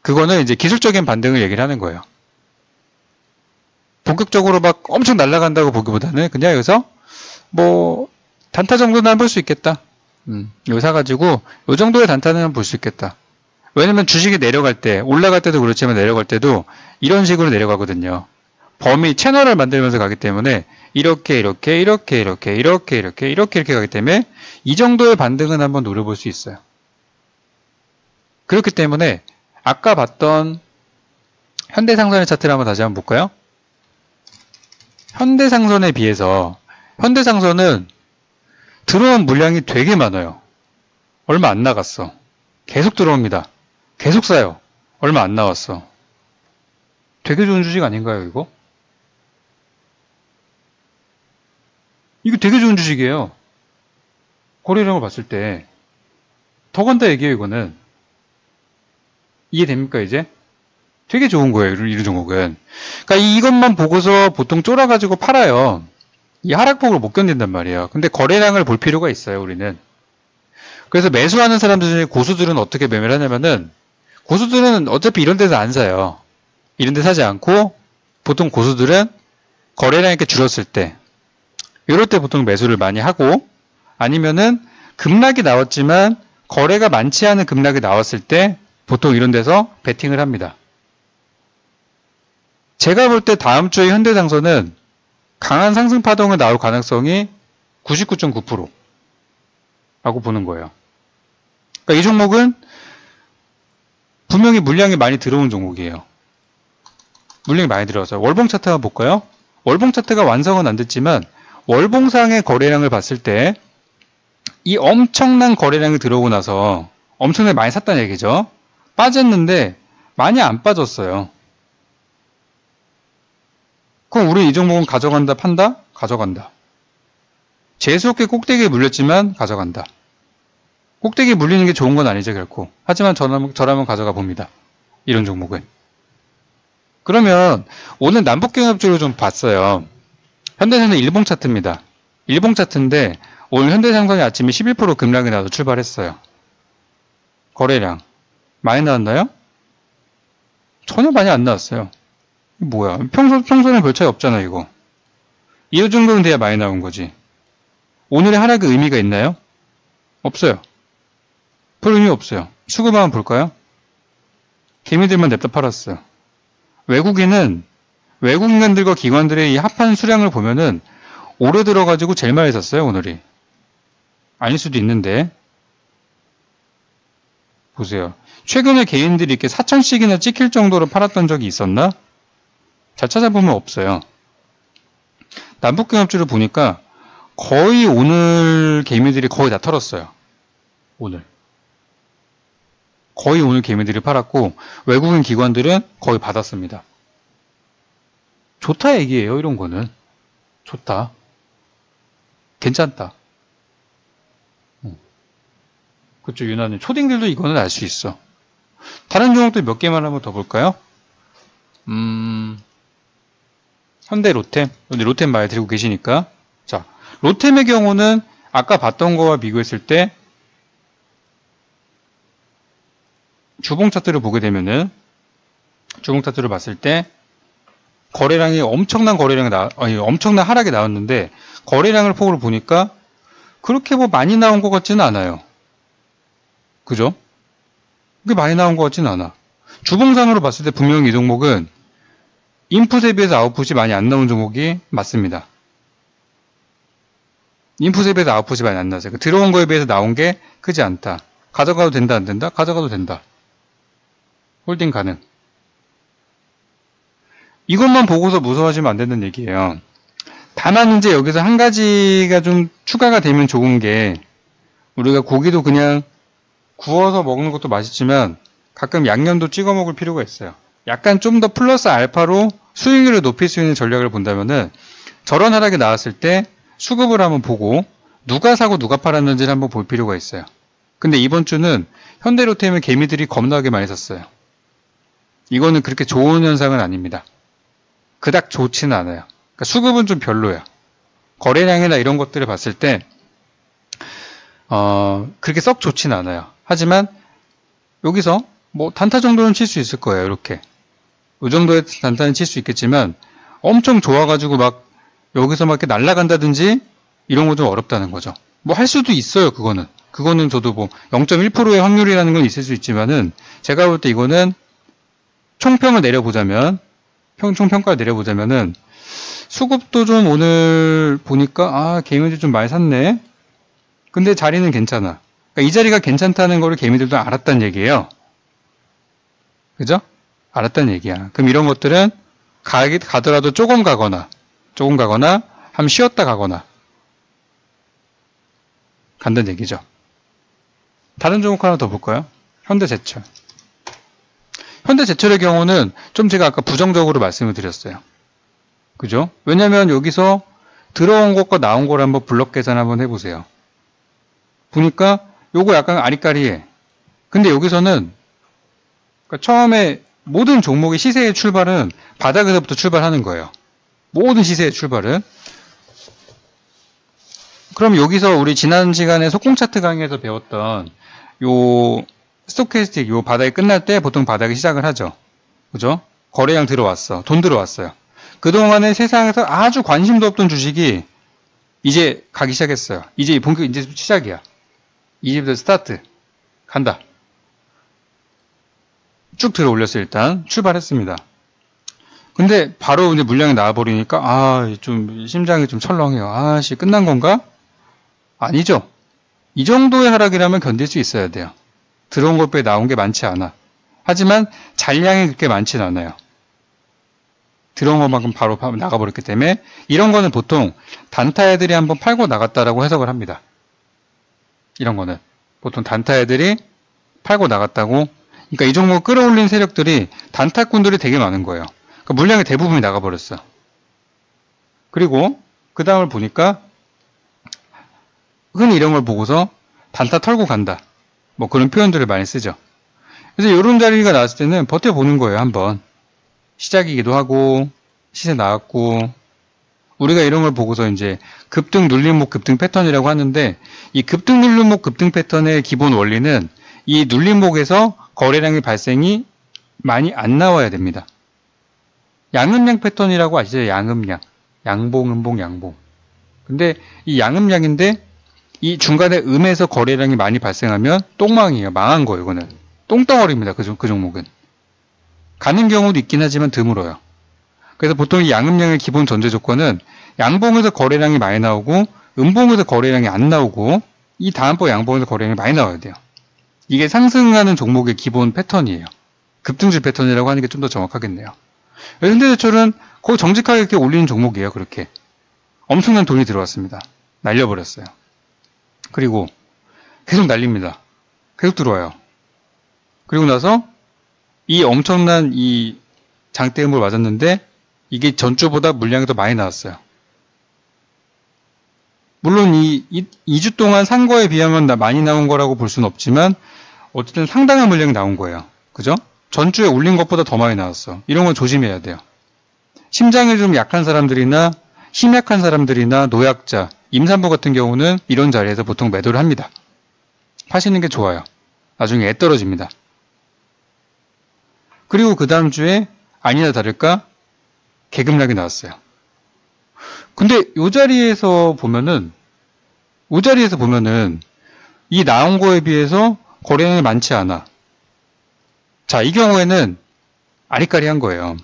그거는 이제 기술적인 반등을 얘기를 하는 거예요. 본격적으로 막 엄청 날아간다고 보기보다는 그냥 여기서 뭐 단타 정도는 볼 수 있겠다. 이거 사가지고 이 정도의 단타는 볼 수 있겠다. 왜냐면 주식이 내려갈 때, 올라갈 때도 그렇지만 내려갈 때도 이런 식으로 내려가거든요. 범위 채널을 만들면서 가기 때문에 이렇게 가기 때문에 이 정도의 반등은 한번 노려볼 수 있어요. 그렇기 때문에 아까 봤던 현대상선의 차트를 한번 다시 한번 볼까요? 현대상선에 비해서 현대상선은 들어온 물량이 되게 많아요. 얼마 안 나갔어. 계속 들어옵니다. 계속 사요. 얼마 안 나왔어. 되게 좋은 주식 아닌가요, 이거? 이거 되게 좋은 주식이에요. 거래량을 봤을 때. 더 간다 얘기예요, 이거는. 이해됩니까, 이제? 되게 좋은 거예요, 이 종목은. 그러니까 이것만 보고서 보통 쫄아가지고 팔아요. 이 하락폭을 못 견딘단 말이에요. 근데 거래량을 볼 필요가 있어요, 우리는. 그래서 매수하는 사람들 중에 고수들은 어떻게 매매를 하냐면은, 고수들은 어차피 이런 데서 안 사요. 이런 데 사지 않고, 보통 고수들은 거래량이 이렇게 줄었을 때, 이럴 때 보통 매수를 많이 하고, 아니면은 급락이 나왔지만, 거래가 많지 않은 급락이 나왔을 때, 보통 이런 데서 베팅을 합니다. 제가 볼 때 다음 주에 현대상선은 강한 상승 파동이 나올 가능성이 99.9% 라고 보는 거예요. 그러니까 이 종목은 분명히 물량이 많이 들어온 종목이에요. 물량이 많이 들어와서 월봉 차트 한번 볼까요? 월봉 차트가 완성은 안 됐지만 월봉상의 거래량을 봤을 때 이 엄청난 거래량이 들어오고 나서 엄청나게 많이 샀다는 얘기죠. 빠졌는데 많이 안 빠졌어요. 그럼 우리 이 종목은 가져간다, 판다? 가져간다. 재수없게 꼭대기에 물렸지만 가져간다. 꼭대기에 물리는 게 좋은 건 아니죠, 결코. 하지만 저라면 가져가 봅니다. 이런 종목은. 그러면 오늘 남북경협주를 좀 봤어요. 현대상선 일봉 차트입니다. 일봉 차트인데 오늘 현대상선이 아침에 11% 급락이 나서 출발했어요. 거래량 많이 나왔나요? 전혀 많이 안 나왔어요. 뭐야? 평소는 별 차이 없잖아, 이거. 이 정도는 돼야 많이 나온 거지. 오늘의 하락의 의미가 있나요? 없어요. 별 의미 없어요. 수급 한번 볼까요? 개미들만 냅다 팔았어요. 외국인간들과 기관들의 이 합한 수량을 보면은 올해 들어가지고 제일 많이 샀어요, 오늘이. 아닐 수도 있는데. 보세요. 최근에 개인들이 이렇게 4천씩이나 찍힐 정도로 팔았던 적이 있었나? 잘 찾아보면 없어요. 남북경협주를 보니까 거의 오늘 개미들이 거의 다 털었어요. 오늘. 거의 오늘 개미들이 팔았고 외국인 기관들은 거의 받았습니다. 좋다 얘기예요, 이런 거는. 좋다. 괜찮다. 그쪽 유난히 초딩들도 이거는 알 수 있어. 다른 종목들 몇 개만 한번 더 볼까요? 현대 로템. 근데 로템 많이 들고 계시니까. 자, 로템의 경우는 아까 봤던 거와 비교했을 때 주봉 차트를 보게 되면은 주봉 차트를 봤을 때 거래량이 엄청난 하락이 나왔는데 거래량을 폭으로 보니까 그렇게 뭐 많이 나온 것 같지는 않아요. 그죠? 그게 많이 나온 것 같지는 않아. 주봉상으로 봤을 때 분명히 이 종목은 인풋에 비해서 아웃풋이 많이 안 나온 종목이 맞습니다. 인풋에 비해서 아웃풋이 많이 안 나왔어요. 들어온 거에 비해서 나온 게 크지 않다. 가져가도 된다, 안 된다? 가져가도 된다. 홀딩 가능. 이것만 보고서 무서워하시면 안 된다는 얘기예요. 다만 이제 여기서 한 가지가 좀 추가가 되면 좋은 게 우리가 고기도 그냥 구워서 먹는 것도 맛있지만 가끔 양념도 찍어 먹을 필요가 있어요. 약간 좀 더 플러스 알파로 수익률을 높일 수 있는 전략을 본다면은 저런 하락이 나왔을 때 수급을 한번 보고 누가 사고 누가 팔았는지를 한번 볼 필요가 있어요. 근데 이번 주는 현대로템의 개미들이 겁나게 많이 샀어요. 이거는 그렇게 좋은 현상은 아닙니다. 그닥 좋지는 않아요. 그러니까 수급은 좀 별로야. 거래량이나 이런 것들을 봤을 때 그렇게 썩 좋지는 않아요. 하지만 여기서 뭐 단타 정도는 칠 수 있을 거예요. 이렇게 이 정도의 단타는 칠 수 있겠지만 엄청 좋아가지고 막 여기서 막 이렇게 날아간다든지 이런 거 좀 어렵다는 거죠. 뭐 할 수도 있어요, 그거는. 그거는 저도 뭐 0.1%의 확률이라는 건 있을 수 있지만은 제가 볼 때 이거는 총평을 내려보자면, 총평가를 내려보자면은 수급도 좀 오늘 보니까 개미들 좀 많이 샀네. 근데 자리는 괜찮아. 그러니까 이 자리가 괜찮다는 거를 개미들도 알았다는 얘기예요. 그죠? 알았다는 얘기야. 그럼 이런 것들은 가더라도 조금 가거나 한번 쉬었다 가거나 간다는 얘기죠. 다른 종목 하나 더 볼까요? 현대제철. 현대제철의 경우는 좀 제가 아까 부정적으로 말씀을 드렸어요. 그죠? 왜냐면 여기서 들어온 것과 나온 거를 한번 블록 계산 한번 해보세요. 보니까 요거 약간 아리까리해. 근데 여기서는 그러니까 처음에 모든 종목의 시세의 출발은 바닥에서부터 출발하는 거예요. 모든 시세의 출발은. 그럼 여기서 우리 지난 시간에 속공 차트 강의에서 배웠던 요 스토캐스틱 요 바닥이 끝날 때 보통 바닥이 시작을 하죠. 그죠? 거래량 들어왔어. 돈 들어왔어요. 그동안에 세상에서 아주 관심도 없던 주식이 이제 가기 시작했어요. 이제 시작이야. 이제부터 스타트. 간다. 쭉 들어 올렸어요, 일단. 출발했습니다. 근데 바로 이제 물량이 나와버리니까, 좀 심장이 좀 철렁해요. 끝난 건가? 아니죠. 이 정도의 하락이라면 견딜 수 있어야 돼요. 들어온 것 빼 나온 게 많지 않아. 하지만 잔량이 그렇게 많지는 않아요. 들어온 것만큼 바로 나가버렸기 때문에 이런 거는 보통 단타 애들이 한번 팔고 나갔다라고 해석을 합니다. 이런 거는 보통 단타 애들이 팔고 나갔다고. 그러니까 이 종목 끌어올린 세력들이 단타꾼들이 되게 많은 거예요. 그러니까 물량의 대부분이 나가버렸어. 그리고 그 다음을 보니까 흔히 이런 걸 보고서 단타 털고 간다. 뭐 그런 표현들을 많이 쓰죠. 그래서 이런 자리가 나왔을 때는 버텨보는 거예요. 한번. 시작이기도 하고 시세 나왔고 우리가 이런 걸 보고서 이제 급등 눌림목 급등 패턴이라고 하는데 이 급등 눌림목 급등 패턴의 기본 원리는 이 눌림목에서 거래량의 발생이 많이 안 나와야 됩니다. 양음양 패턴이라고 아시죠? 양음양. 양봉, 음봉, 양봉. 근데 이 양음양인데 이 중간에 음에서 거래량이 많이 발생하면 똥망이에요. 망한 거예요. 이거는. 똥덩어리입니다. 그 종목은. 가는 경우도 있긴 하지만 드물어요. 그래서 보통 이 양음량의 기본 전제 조건은 양봉에서 거래량이 많이 나오고 음봉에서 거래량이 안 나오고 이 다음번 양봉에서 거래량이 많이 나와야 돼요. 이게 상승하는 종목의 기본 패턴이에요. 급등주 패턴이라고 하는 게 좀 더 정확하겠네요. 현대제철은 거의 정직하게 이렇게 올리는 종목이에요. 그렇게. 엄청난 돈이 들어왔습니다. 날려버렸어요. 그리고 계속 날립니다. 계속 들어와요. 그리고 나서 이 엄청난 이 장대음을 맞았는데 이게 전주보다 물량이 더 많이 나왔어요. 물론 2주 동안 산 거에 비하면 많이 나온 거라고 볼 수는 없지만 어쨌든 상당한 물량이 나온 거예요. 그죠? 전주에 올린 것보다 더 많이 나왔어. 이런 건 조심해야 돼요. 심장이 좀 약한 사람들이나 힘 약한 사람들이나 노약자, 임산부 같은 경우는 이런 자리에서 보통 매도를 합니다. 파시는 게 좋아요. 나중에 애 떨어집니다. 그리고 그 다음 주에 아니나 다를까 계급락이 나왔어요. 근데 이 자리에서 보면은 이 나온 거에 비해서 거래량이 많지 않아. 자, 이 경우에는 아리까리한 거예요.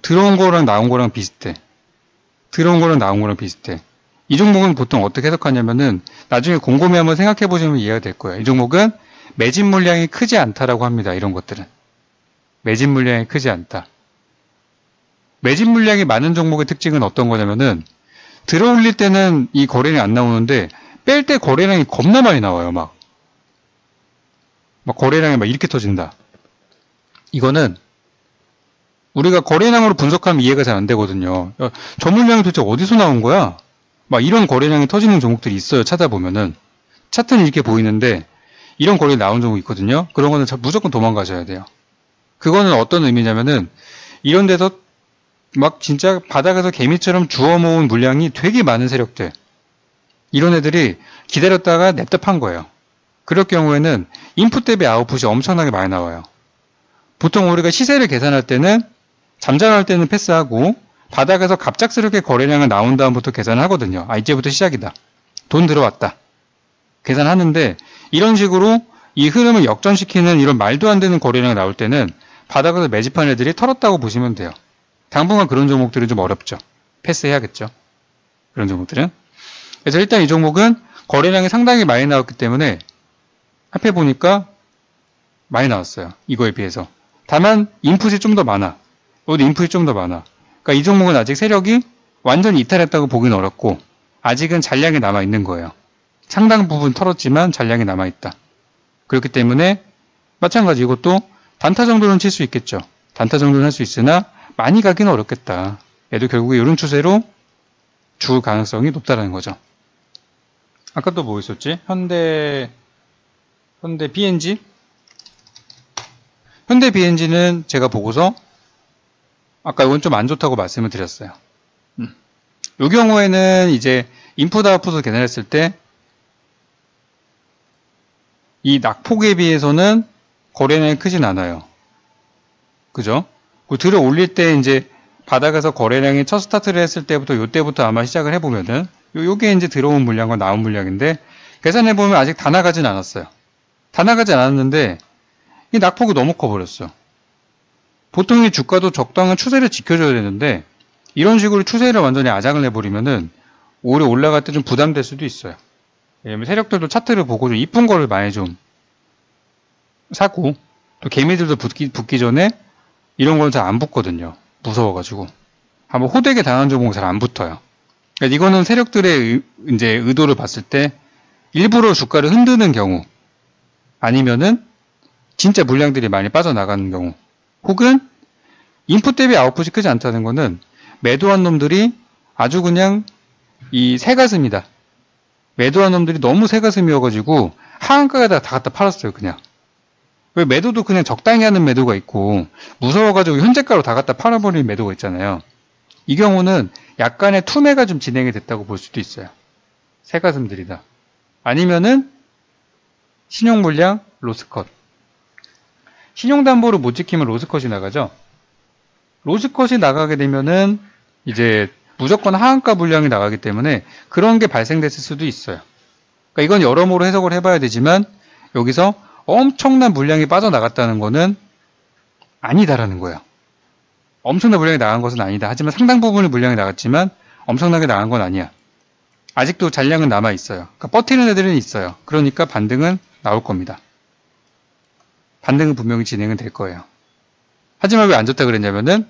들어온 거랑 나온 거랑 비슷해. 이 종목은 보통 어떻게 해석하냐면은 나중에 곰곰이 한번 생각해 보시면 이해가 될 거예요. 이 종목은 매집 물량이 크지 않다라고 합니다. 이런 것들은. 매집 물량이 크지 않다. 매집 물량이 많은 종목의 특징은 어떤 거냐면은 들어올릴 때는 이 거래량이 안 나오는데 뺄 때 거래량이 겁나 많이 나와요. 막 거래량이 막 이렇게 터진다. 이거는 우리가 거래량으로 분석하면 이해가 잘 안 되거든요. 저 물량이 도대체 어디서 나온 거야? 막 이런 거래량이 터지는 종목들이 있어요. 찾아보면은. 차트는 이렇게 보이는데 이런 거래량이 나온 종목이 있거든요. 그런 거는 무조건 도망가셔야 돼요. 그거는 어떤 의미냐면은 이런 데서 막 진짜 바닥에서 개미처럼 주워 모은 물량이 되게 많은 세력들. 이런 애들이 기다렸다가 냅다 판 거예요. 그럴 경우에는 인풋 대비 아웃풋이 엄청나게 많이 나와요. 보통 우리가 시세를 계산할 때는 잠잠할 때는 패스하고 바닥에서 갑작스럽게 거래량을 나온 다음부터 계산을 하거든요. 아, 이제부터 시작이다. 돈 들어왔다. 계산하는데 이런 식으로 이 흐름을 역전시키는 이런 말도 안 되는 거래량이 나올 때는 바닥에서 매집한 애들이 털었다고 보시면 돼요. 당분간 그런 종목들은 좀 어렵죠. 패스해야겠죠. 그런 종목들은. 그래서 일단 이 종목은 거래량이 상당히 많이 나왔기 때문에 앞에 보니까 많이 나왔어요. 이거에 비해서. 다만 인풋이 좀 더 많아. 여기도 인풋이 좀 더 많아. 그러니까 이 종목은 아직 세력이 완전히 이탈했다고 보기는 어렵고 아직은 잔량이 남아있는 거예요. 상당 부분 털었지만 잔량이 남아있다. 그렇기 때문에 마찬가지 이것도 단타 정도는 칠 수 있겠죠. 단타 정도는 할 수 있으나 많이 가기는 어렵겠다. 얘도 결국에 이런 추세로 줄 가능성이 높다는 거죠. 아까 또 뭐 있었지? 현대 BNG? 현대 BNG는 제가 보고서 아까 이건 좀 안 좋다고 말씀을 드렸어요. 이 경우에는 이제 인풋 아웃풋을 계산했을 때 이 낙폭에 비해서는 거래량이 크진 않아요. 그죠? 들어 올릴 때 이제 바닥에서 거래량이 첫 스타트를 했을 때부터 이때부터 아마 시작을 해보면은 요게 이제 들어온 물량과 나온 물량인데 계산해보면 아직 다 나가진 않았어요. 다 나가지 않았는데 이 낙폭이 너무 커버렸어. 보통 이 주가도 적당한 추세를 지켜줘야 되는데 이런 식으로 추세를 완전히 아작을 내버리면은 오래 올라갈 때 좀 부담될 수도 있어요. 왜냐면 세력들도 차트를 보고 좀 이쁜 거를 많이 좀 사고 또 개미들도 붙기 전에 이런 거는 잘 안 붙거든요. 무서워가지고 한번 호되게 당한 종목은 잘 안 붙어요. 그러니까 이거는 세력들의 이제 의도를 봤을 때 일부러 주가를 흔드는 경우 아니면은 진짜 물량들이 많이 빠져나가는 경우 혹은 인풋 대비 아웃풋이 크지 않다는 거는 매도한 놈들이 아주 그냥 이 새가슴이다. 매도한 놈들이 너무 새가슴이어가지고 하한가에다 다 갖다 팔았어요. 그냥. 왜 매도도 그냥 적당히 하는 매도가 있고 무서워가지고 현재가로 다 갖다 팔아버리는 매도가 있잖아요. 이 경우는 약간의 투매가 좀 진행이 됐다고 볼 수도 있어요. 새가슴들이다. 아니면은 신용물량 로스컷. 신용담보를 못 지키면 로스컷이 나가죠. 로스컷이 나가게 되면은 이제 무조건 하한가 물량이 나가기 때문에 그런 게 발생됐을 수도 있어요. 그러니까 이건 여러모로 해석을 해봐야 되지만 여기서 엄청난 물량이 빠져나갔다는 거는 아니다라는 거예요. 엄청난 물량이 나간 것은 아니다. 하지만 상당 부분의 물량이 나갔지만 엄청나게 나간 건 아니야. 아직도 잔량은 남아있어요. 그러니까 버티는 애들은 있어요. 그러니까 반등은 나올 겁니다. 반등은 분명히 진행은 될 거예요. 하지만 왜 안 좋다 그랬냐면은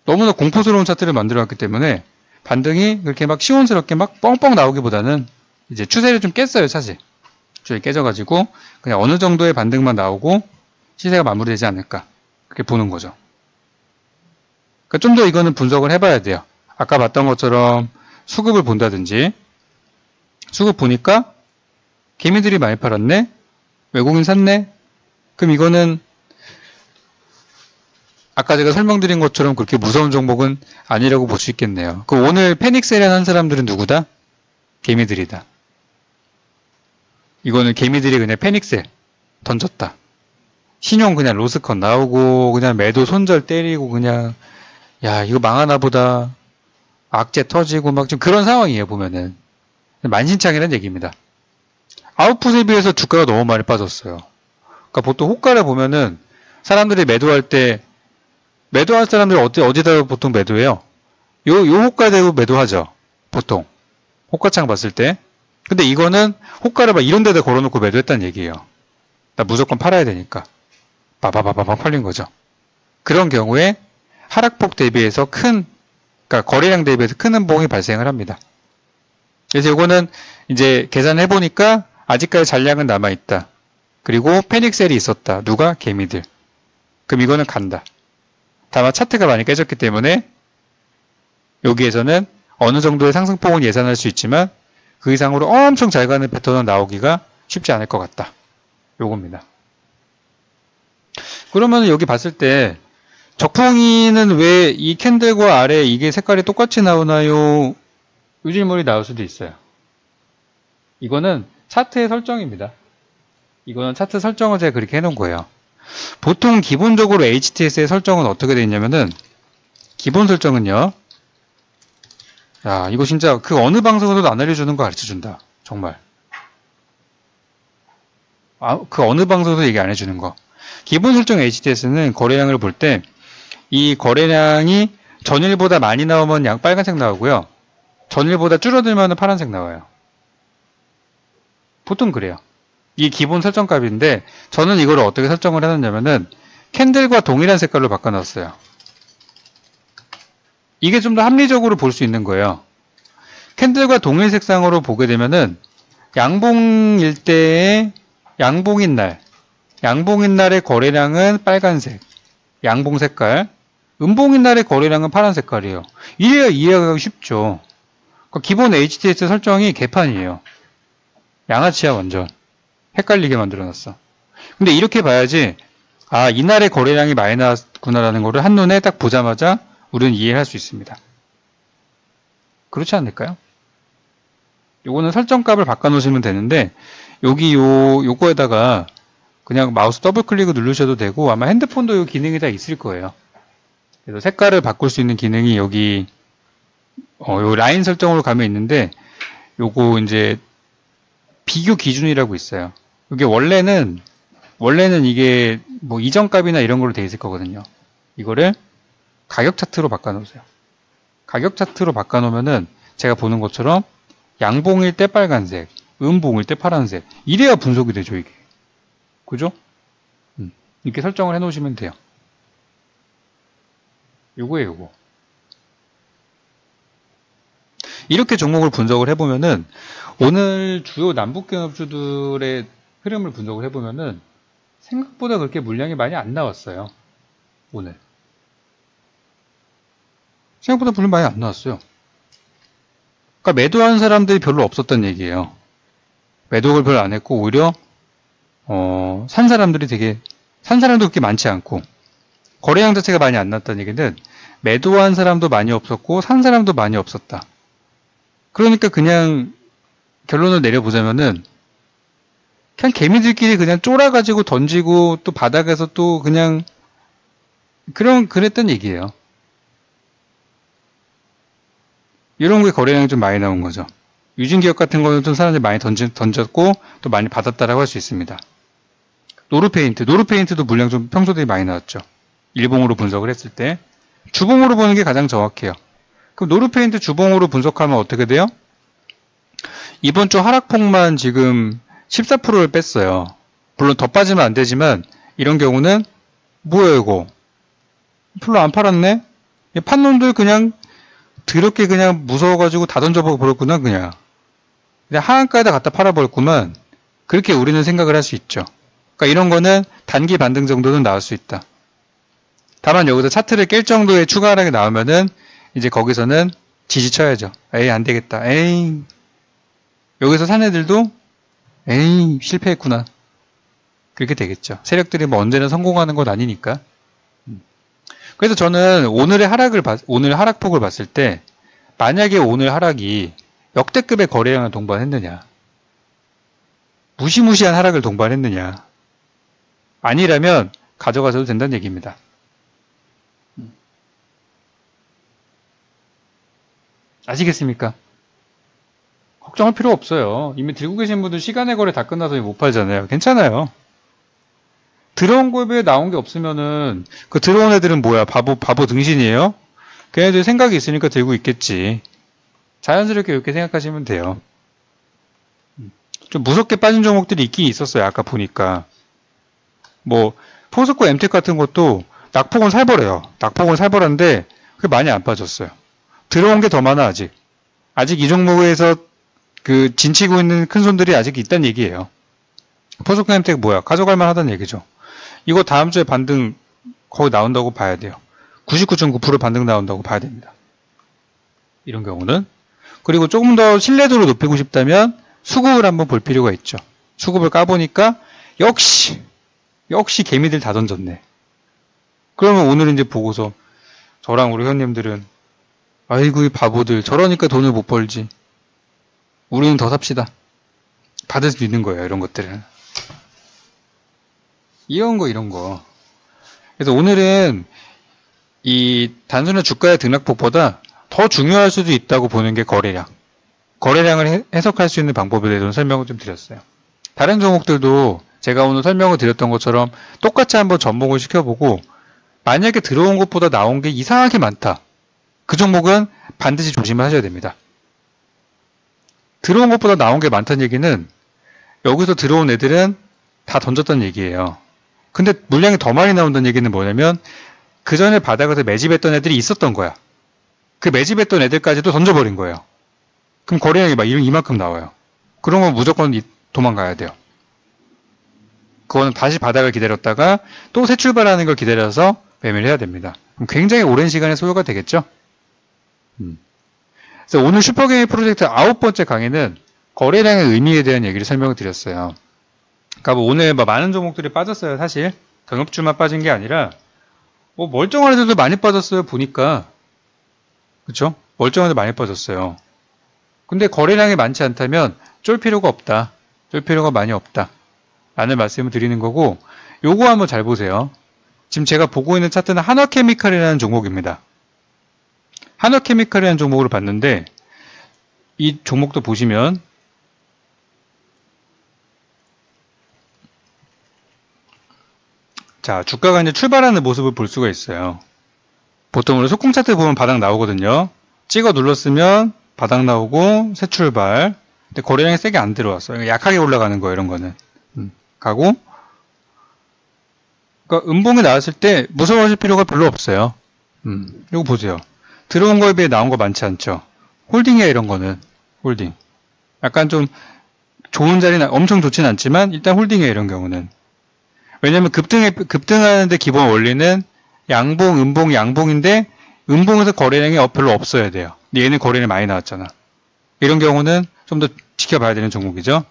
너무나 공포스러운 차트를 만들어놨기 때문에 반등이 그렇게 막 시원스럽게 막 뻥뻥 나오기보다는 이제 추세를 좀 깼어요, 사실. 추세 깨져가지고 그냥 어느 정도의 반등만 나오고 시세가 마무리되지 않을까. 그렇게 보는 거죠. 그러니까 좀 더 이거는 분석을 해봐야 돼요. 아까 봤던 것처럼 수급을 본다든지 수급 보니까 개미들이 많이 팔았네? 외국인 샀네? 그럼 이거는 아까 제가 설명드린 것처럼 그렇게 무서운 종목은 아니라고 볼 수 있겠네요. 그럼 오늘 패닉셀을 한 사람들은 누구다? 개미들이다. 이거는 개미들이 그냥 패닉셀 던졌다. 신용 그냥 로스컷 나오고 그냥 매도 손절 때리고 그냥 야 이거 망하나 보다. 악재 터지고 막 좀 그런 상황이에요 보면은. 만신창이라는 얘기입니다. 아웃풋에 비해서 주가가 너무 많이 빠졌어요. 그러니까 보통 호가를 보면은 사람들이 매도할 때 매도할 사람들이 어디다 보통 매도해요? 요 호가 대고 매도하죠. 보통. 호가창 봤을 때. 근데 이거는 호가를 막 이런 데다 걸어놓고 매도했다는 얘기예요. 나 무조건 팔아야 되니까. 바바바바바 팔린 거죠. 그런 경우에 하락폭 대비해서 그러니까 거래량 대비해서 큰 음봉이 발생을 합니다. 그래서 이거는 이제 계산해보니까 아직까지 잔량은 남아있다. 그리고 패닉셀이 있었다. 누가? 개미들. 그럼 이거는 간다. 다만 차트가 많이 깨졌기 때문에 여기에서는 어느 정도의 상승폭은 예상할 수 있지만 그 이상으로 엄청 잘 가는 패턴은 나오기가 쉽지 않을 것 같다. 요겁니다. 그러면 여기 봤을 때 적풍이는 왜 이 캔들과 아래 이게 색깔이 똑같이 나오나요? 이 질문이 나올 수도 있어요. 이거는 차트의 설정입니다. 이거는 차트 설정을 제가 그렇게 해놓은 거예요. 보통 기본적으로 HTS의 설정은 어떻게 되어 있냐면은, 기본 설정은요, 야, 이거 진짜 그 어느 방송에서도 안 알려주는 거 가르쳐준다. 정말. 그 어느 방송에서도 얘기 안 해주는 거. 기본 설정 HTS는 거래량을 볼 때, 이 거래량이 전일보다 많이 나오면 빨간색 나오고요. 전일보다 줄어들면 파란색 나와요. 보통 그래요. 이 기본 설정 값인데, 저는 이걸 어떻게 설정을 해놨냐면은, 캔들과 동일한 색깔로 바꿔놨어요. 이게 좀 더 합리적으로 볼 수 있는 거예요. 캔들과 동일 색상으로 보게 되면은, 양봉일 때의 양봉인 날의 거래량은 빨간색, 양봉 색깔, 음봉인 날의 거래량은 파란 색깔이에요. 이래야 이해하기 쉽죠. 그러니까 기본 HTS 설정이 개판이에요. 양아치야 완전. 헷갈리게 만들어놨어. 근데 이렇게 봐야지, 아, 이날의 거래량이 많이 나왔구나라는 거를 한눈에 딱 보자마자 우리는 이해를 할 수 있습니다. 그렇지 않을까요? 요거는 설정값을 바꿔놓으시면 되는데, 여기 요거에다가 그냥 마우스 더블 클릭을 누르셔도 되고, 아마 핸드폰도 요 기능이 다 있을 거예요. 그래서 색깔을 바꿀 수 있는 기능이 여기, 요 라인 설정으로 가면 있는데, 요거 이제 비교 기준이라고 있어요. 이게 원래는 이게 뭐 이전 값이나 이런 걸로 되어 있을 거거든요. 이거를 가격 차트로 바꿔놓으세요. 가격 차트로 바꿔놓으면은 제가 보는 것처럼 양봉일 때 빨간색, 음봉일 때 파란색. 이래야 분석이 되죠, 이게. 그죠? 이렇게 설정을 해놓으시면 돼요. 요거예요, 요거. 이렇게 종목을 분석을 해보면은 오늘 주요 남북경협주들의 흐름을 분석을 해보면은 생각보다 그렇게 물량이 많이 안 나왔어요. 오늘. 생각보다 물량 많이 안 나왔어요. 그러니까 매도하는 사람들이 별로 없었던 얘기예요. 매도를 별로 안 했고 오히려 산 사람도 그렇게 많지 않고 거래량 자체가 많이 안 났다는 얘기는 매도한 사람도 많이 없었고 산 사람도 많이 없었다. 그러니까 그냥 결론을 내려보자면은 그냥 개미들끼리 그냥 쫄아가지고 던지고 또 바닥에서 또 그냥 그랬던 얘기예요. 이런 게 거래량이 좀 많이 나온 거죠. 유진기업 같은 거는 좀 사람들이 많이 던졌고 또 많이 받았다라고 할 수 있습니다. 노르페인트도 물량 좀 평소대비 많이 나왔죠. 일봉으로 분석을 했을 때 주봉으로 보는 게 가장 정확해요. 그럼 노르페인트 주봉으로 분석하면 어떻게 돼요? 이번 주 하락폭만 지금 14%를 뺐어요. 물론 더 빠지면 안 되지만 이런 경우는 뭐야 이거? 별로 안 팔았네? 판놈들 그냥 더럽게 그냥 무서워가지고 다 던져버렸구나 그냥 하한가에다 갖다 팔아버렸구만. 그렇게 우리는 생각을 할 수 있죠. 그러니까 이런 거는 단기 반등 정도는 나올 수 있다. 다만 여기서 차트를 깰 정도의 추가 하락이 나오면은 이제 거기서는 지지쳐야죠. 에이 안 되겠다. 에이 여기서 산 애들도 에이 실패했구나. 그렇게 되겠죠. 세력들이 뭐 언제나 성공하는 건 아니니까. 그래서 저는 오늘 하락폭을 봤을 때 만약에 오늘 하락이 역대급의 거래량을 동반했느냐, 무시무시한 하락을 동반했느냐, 아니라면 가져가셔도 된다는 얘기입니다. 아시겠습니까? 걱정할 필요 없어요. 이미 들고 계신 분들 시간의 거래 다 끝나서 못 팔잖아요. 괜찮아요. 들어온 거에 나온 게 없으면은 그 들어온 애들은 뭐야? 바보 등신이에요? 걔네들 생각이 있으니까 들고 있겠지. 자연스럽게 이렇게 생각하시면 돼요. 좀 무섭게 빠진 종목들이 있긴 있었어요. 아까 보니까. 뭐 포스코 엠텍 같은 것도 낙폭은 살벌해요. 낙폭은 살벌한데 그게 많이 안 빠졌어요. 들어온 게 더 많아 아직. 아직 이 종목에서 그 진치고 있는 큰 손들이 아직 있다는 얘기예요. 포스코 엠텍 뭐야? 가져갈 만하다는 얘기죠. 이거 다음 주에 반등 거의 나온다고 봐야 돼요. 99.9% 반등 나온다고 봐야 됩니다. 이런 경우는. 그리고 조금 더 신뢰도를 높이고 싶다면 수급을 한번 볼 필요가 있죠. 수급을 까보니까 역시 개미들 다 던졌네. 그러면 오늘 이제 보고서 저랑 우리 형님들은 아이고 이 바보들 저러니까 돈을 못 벌지. 우리는 더 삽시다. 받을 수 있는 거예요. 이런 것들은. 이런 거. 그래서 오늘은 이 단순한 주가의 등락폭보다 더 중요할 수도 있다고 보는 게 거래량. 거래량을 해석할 수 있는 방법에 대해서 설명을 좀 드렸어요. 다른 종목들도 제가 오늘 설명을 드렸던 것처럼 똑같이 한번 접목을 시켜보고 만약에 들어온 것보다 나온 게 이상하게 많다. 그 종목은 반드시 조심을 하셔야 됩니다. 들어온 것보다 나온 게 많다는 얘기는 여기서 들어온 애들은 다 던졌다는 얘기예요. 근데 물량이 더 많이 나온다는 얘기는 뭐냐면 그 전에 바닥에서 매집했던 애들이 있었던 거야. 그 매집했던 애들까지도 던져버린 거예요. 그럼 거래량이 막 이만큼 나와요. 그런 건 무조건 도망가야 돼요. 그거는 다시 바닥을 기다렸다가 또 새 출발하는 걸 기다려서 매매를 해야 됩니다. 그럼 굉장히 오랜 시간의 소요가 되겠죠? 그래서 오늘 슈퍼게임 프로젝트 9번째 강의는 거래량의 의미에 대한 얘기를 설명을 드렸어요. 그러니까 뭐 오늘 많은 종목들이 빠졌어요. 사실 경협주만 빠진 게 아니라 뭐 멀쩡한 애들도 많이 빠졌어요. 보니까 그쵸? 멀쩡한 애들 많이 빠졌어요. 근데 거래량이 많지 않다면 쫄 필요가 없다. 쫄 필요가 많이 없다. 라는 말씀을 드리는 거고 요거 한번 잘 보세요. 지금 제가 보고 있는 차트는 한화케미칼이라는 종목입니다. 한화케미칼이라는 종목을 봤는데 이 종목도 보시면 자, 주가가 이제 출발하는 모습을 볼 수가 있어요. 보통 우리 속공 차트 보면 바닥 나오거든요. 찍어 눌렀으면 바닥 나오고 새 출발. 근데 거래량이 세게 안 들어왔어요. 약하게 올라가는 거예요, 이런 거는. 가고 그러니까 음봉이 나왔을 때 무서워하실 필요가 별로 없어요. 이거 보세요. 들어온 거에 비해 나온 거 많지 않죠. 홀딩이야, 이런 거는. 홀딩. 약간 좀 좋은 자리는 엄청 좋진 않지만 일단 홀딩이에요, 이런 경우는. 왜냐면 급등하는데 기본 원리는 양봉, 음봉, 양봉인데 음봉에서 거래량이 별로 없어야 돼요. 근데 얘는 거래량이 많이 나왔잖아. 이런 경우는 좀 더 지켜봐야 되는 종목이죠.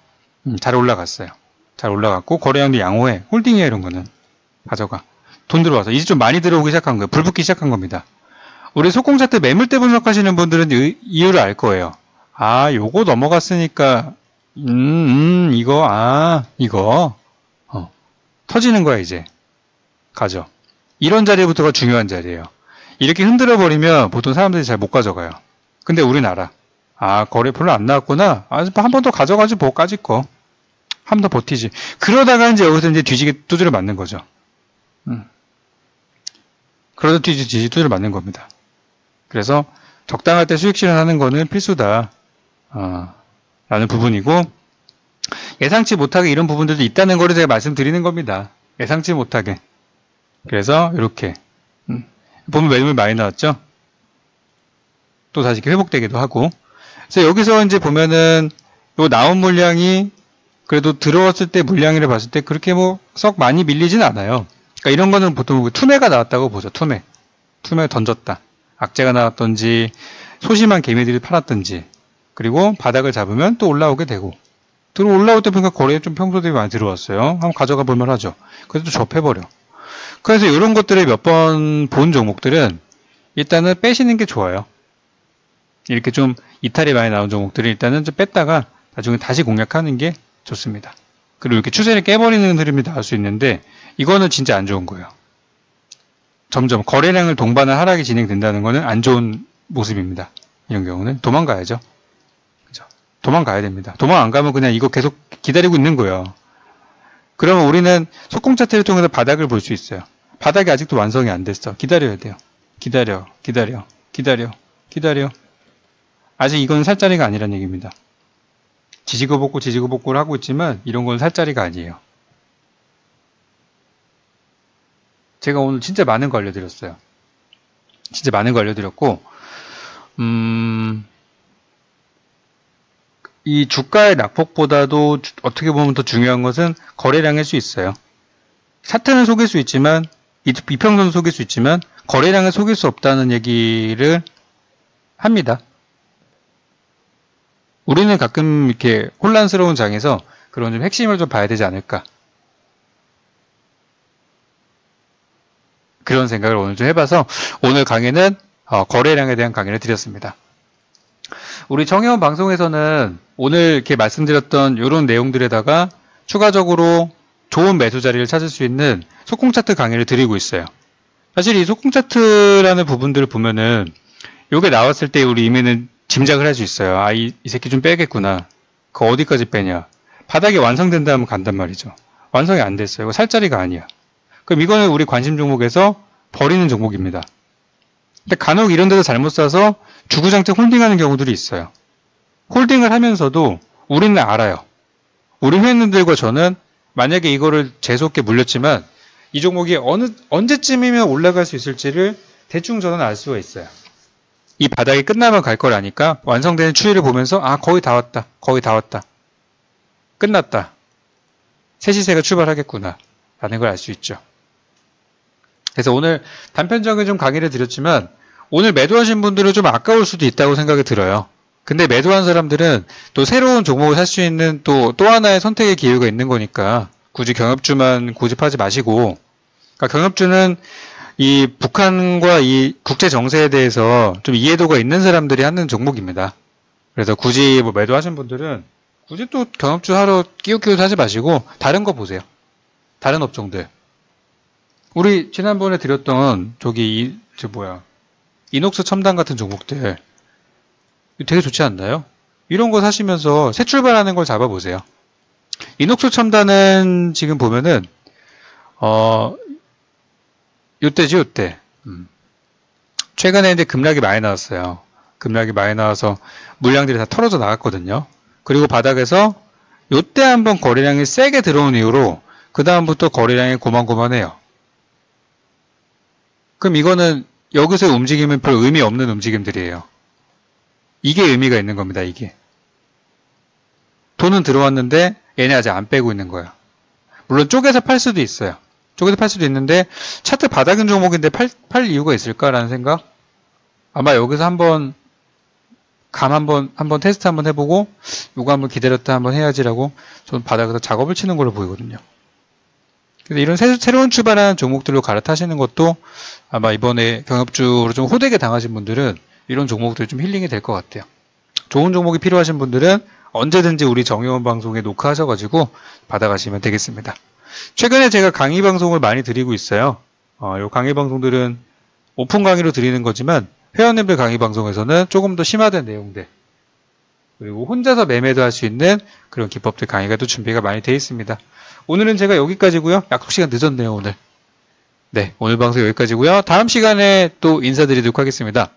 잘 올라갔어요. 잘 올라갔고 거래량도 양호해. 홀딩이에요, 이런 거는. 가져가. 돈 들어와서 이제 좀 많이 들어오기 시작한 거예요. 불 붙기 시작한 겁니다. 우리 속공차 때 매물대 분석하시는 분들은 이유를 알 거예요. 아, 요거 넘어갔으니까 이거 터지는 거야, 이제. 가죠. 이런 자리부터가 중요한 자리예요. 이렇게 흔들어 버리면 보통 사람들이 잘 못 가져가요. 근데 우린 알아. 아, 거래 별로 안 나왔구나. 아, 한 번 더 가져가지 뭐까지 거. 한 번 더 버티지. 그러다가 이제 여기서 이제 뒤지게 두드려 맞는 거죠. 그러다 뒤지지 두드려 맞는 겁니다. 그래서 적당할 때 수익 실현하는 거는 필수다. 라는 부분이고, 예상치 못하게 이런 부분들도 있다는 거를 제가 말씀드리는 겁니다. 예상치 못하게. 그래서 이렇게 보면 매물 많이 나왔죠? 또 다시 이렇게 회복되기도 하고. 그래서 여기서 이제 보면은 요 나온 물량이 그래도 들어왔을 때 물량이라 봤을 때 그렇게 뭐 썩 많이 밀리진 않아요. 그러니까 이런 거는 보통 투매가 나왔다고 보죠. 투매 던졌다. 악재가 나왔던지 소심한 개미들이 팔았던지, 그리고 바닥을 잡으면 또 올라오게 되고, 올라올 때 보니까 거래에 좀 평소 대비 많이 들어왔어요. 한번 가져가 볼만 하죠. 그래도 접해버려. 그래서 이런 것들을 몇 번 본 종목들은 일단은 빼시는 게 좋아요. 이렇게 좀 이탈이 많이 나온 종목들을 일단은 좀 뺐다가 나중에 다시 공략하는 게 좋습니다. 그리고 이렇게 추세를 깨버리는 흐름이 나올 수 있는데 이거는 진짜 안 좋은 거예요. 점점 거래량을 동반한 하락이 진행된다는 거는 안 좋은 모습입니다. 이런 경우는 도망가야죠. 그죠? 도망가야 됩니다. 도망 안 가면 그냥 이거 계속 기다리고 있는 거예요. 그러면 우리는 속공 차트를 통해서 바닥을 볼 수 있어요. 바닥이 아직도 완성이 안 됐어. 기다려야 돼요. 기다려. 아직 이건 살 자리가 아니란 얘기입니다. 지지고 볶고를 하고 있지만 이런 건 살 자리가 아니에요. 제가 오늘 진짜 많은 거 알려드렸어요. 진짜 많은 거 알려드렸고, 이 주가의 낙폭보다도 어떻게 보면 더 중요한 것은 거래량일 수 있어요. 차트는 속일 수 있지만, 이평선은 속일 수 있지만, 거래량을 속일 수 없다는 얘기를 합니다. 우리는 가끔 이렇게 혼란스러운 장에서 그런 좀 핵심을 좀 봐야 되지 않을까. 그런 생각을 오늘 좀 해봐서 오늘 강의는 거래량에 대한 강의를 드렸습니다. 우리 정혜원 방송에서는 오늘 이렇게 말씀드렸던 이런 내용들에다가 추가적으로 좋은 매수 자리를 찾을 수 있는 속공 차트 강의를 드리고 있어요. 사실 이 속공 차트라는 부분들을 보면은 요게 나왔을 때 우리 이미는 짐작을 할 수 있어요. 아, 이 새끼 좀 빼겠구나. 그 어디까지 빼냐. 바닥이 완성된다 하면 간단 말이죠. 완성이 안 됐어요. 이거 살 자리가 아니야. 그럼 이거는 우리 관심 종목에서 버리는 종목입니다. 근데 간혹 이런 데서 잘못 사서 주구장창 홀딩하는 경우들이 있어요. 홀딩을 하면서도 우리는 알아요. 우리 회원님들과 저는 만약에 이거를 재수없게 물렸지만 이 종목이 언제쯤이면 올라갈 수 있을지를 대충 저는 알 수가 있어요. 이 바닥이 끝나면 갈 걸 아니까 완성되는 추이를 보면서 아, 거의 다 왔다. 거의 다 왔다. 끝났다. 새 시세가 출발하겠구나. 라는 걸 알 수 있죠. 그래서 오늘 단편적인 좀 강의를 드렸지만 오늘 매도하신 분들은 좀 아까울 수도 있다고 생각이 들어요. 근데 매도한 사람들은 또 새로운 종목을 살 수 있는 또 하나의 선택의 기회가 있는 거니까 굳이 경협주만 고집하지 마시고, 그러니까 경협주는 이 북한과 이 국제 정세에 대해서 좀 이해도가 있는 사람들이 하는 종목입니다. 그래서 굳이 뭐 매도하신 분들은 굳이 또 경협주 하러 끼우끼우 사지 마시고 다른 거 보세요. 다른 업종들. 우리 지난번에 드렸던 이녹스 첨단 같은 종목들 되게 좋지 않나요? 이런 거 사시면서 새 출발하는 걸 잡아보세요. 이녹스 첨단은 지금 보면은 요때지 요때. 최근에 이제 급락이 많이 나왔어요. 급락이 많이 나와서 물량들이 다 털어져 나갔거든요. 그리고 바닥에서 요때 한번 거래량이 세게 들어온 이후로 그 다음부터 거래량이 고만고만해요. 그럼 이거는 여기서의 움직임은 별 의미 없는 움직임들이에요. 이게 의미가 있는 겁니다. 이게. 돈은 들어왔는데 얘네 아직 안 빼고 있는 거예요. 물론 쪼개서 팔 수도 있어요. 쪼개서 팔 수도 있는데 차트 바닥인 종목인데 팔 이유가 있을까라는 생각? 아마 여기서 한번 테스트 한번 해보고 요거 한번 기다렸다 한번 해야지라고 저는 바닥에서 작업을 치는 걸로 보이거든요. 그래서 이런 새로운 출발하는 종목들로 갈아타시는 것도 아마 이번에 경협주로 좀 호되게 당하신 분들은 이런 종목들이 좀 힐링이 될 것 같아요. 좋은 종목이 필요하신 분들은 언제든지 우리 정혜원 방송에 녹화하셔가지고 받아가시면 되겠습니다. 최근에 제가 강의 방송을 많이 드리고 있어요. 요 강의 방송들은 오픈 강의로 드리는 거지만 회원님들 강의 방송에서는 조금 더 심화된 내용들, 그리고 혼자서 매매도 할 수 있는 그런 기법들 강의가 또 준비가 많이 되어 있습니다. 오늘은 제가 여기까지고요. 약속 시간 늦었네요, 오늘. 네, 오늘 방송 여기까지고요. 다음 시간에 또 인사드리도록 하겠습니다.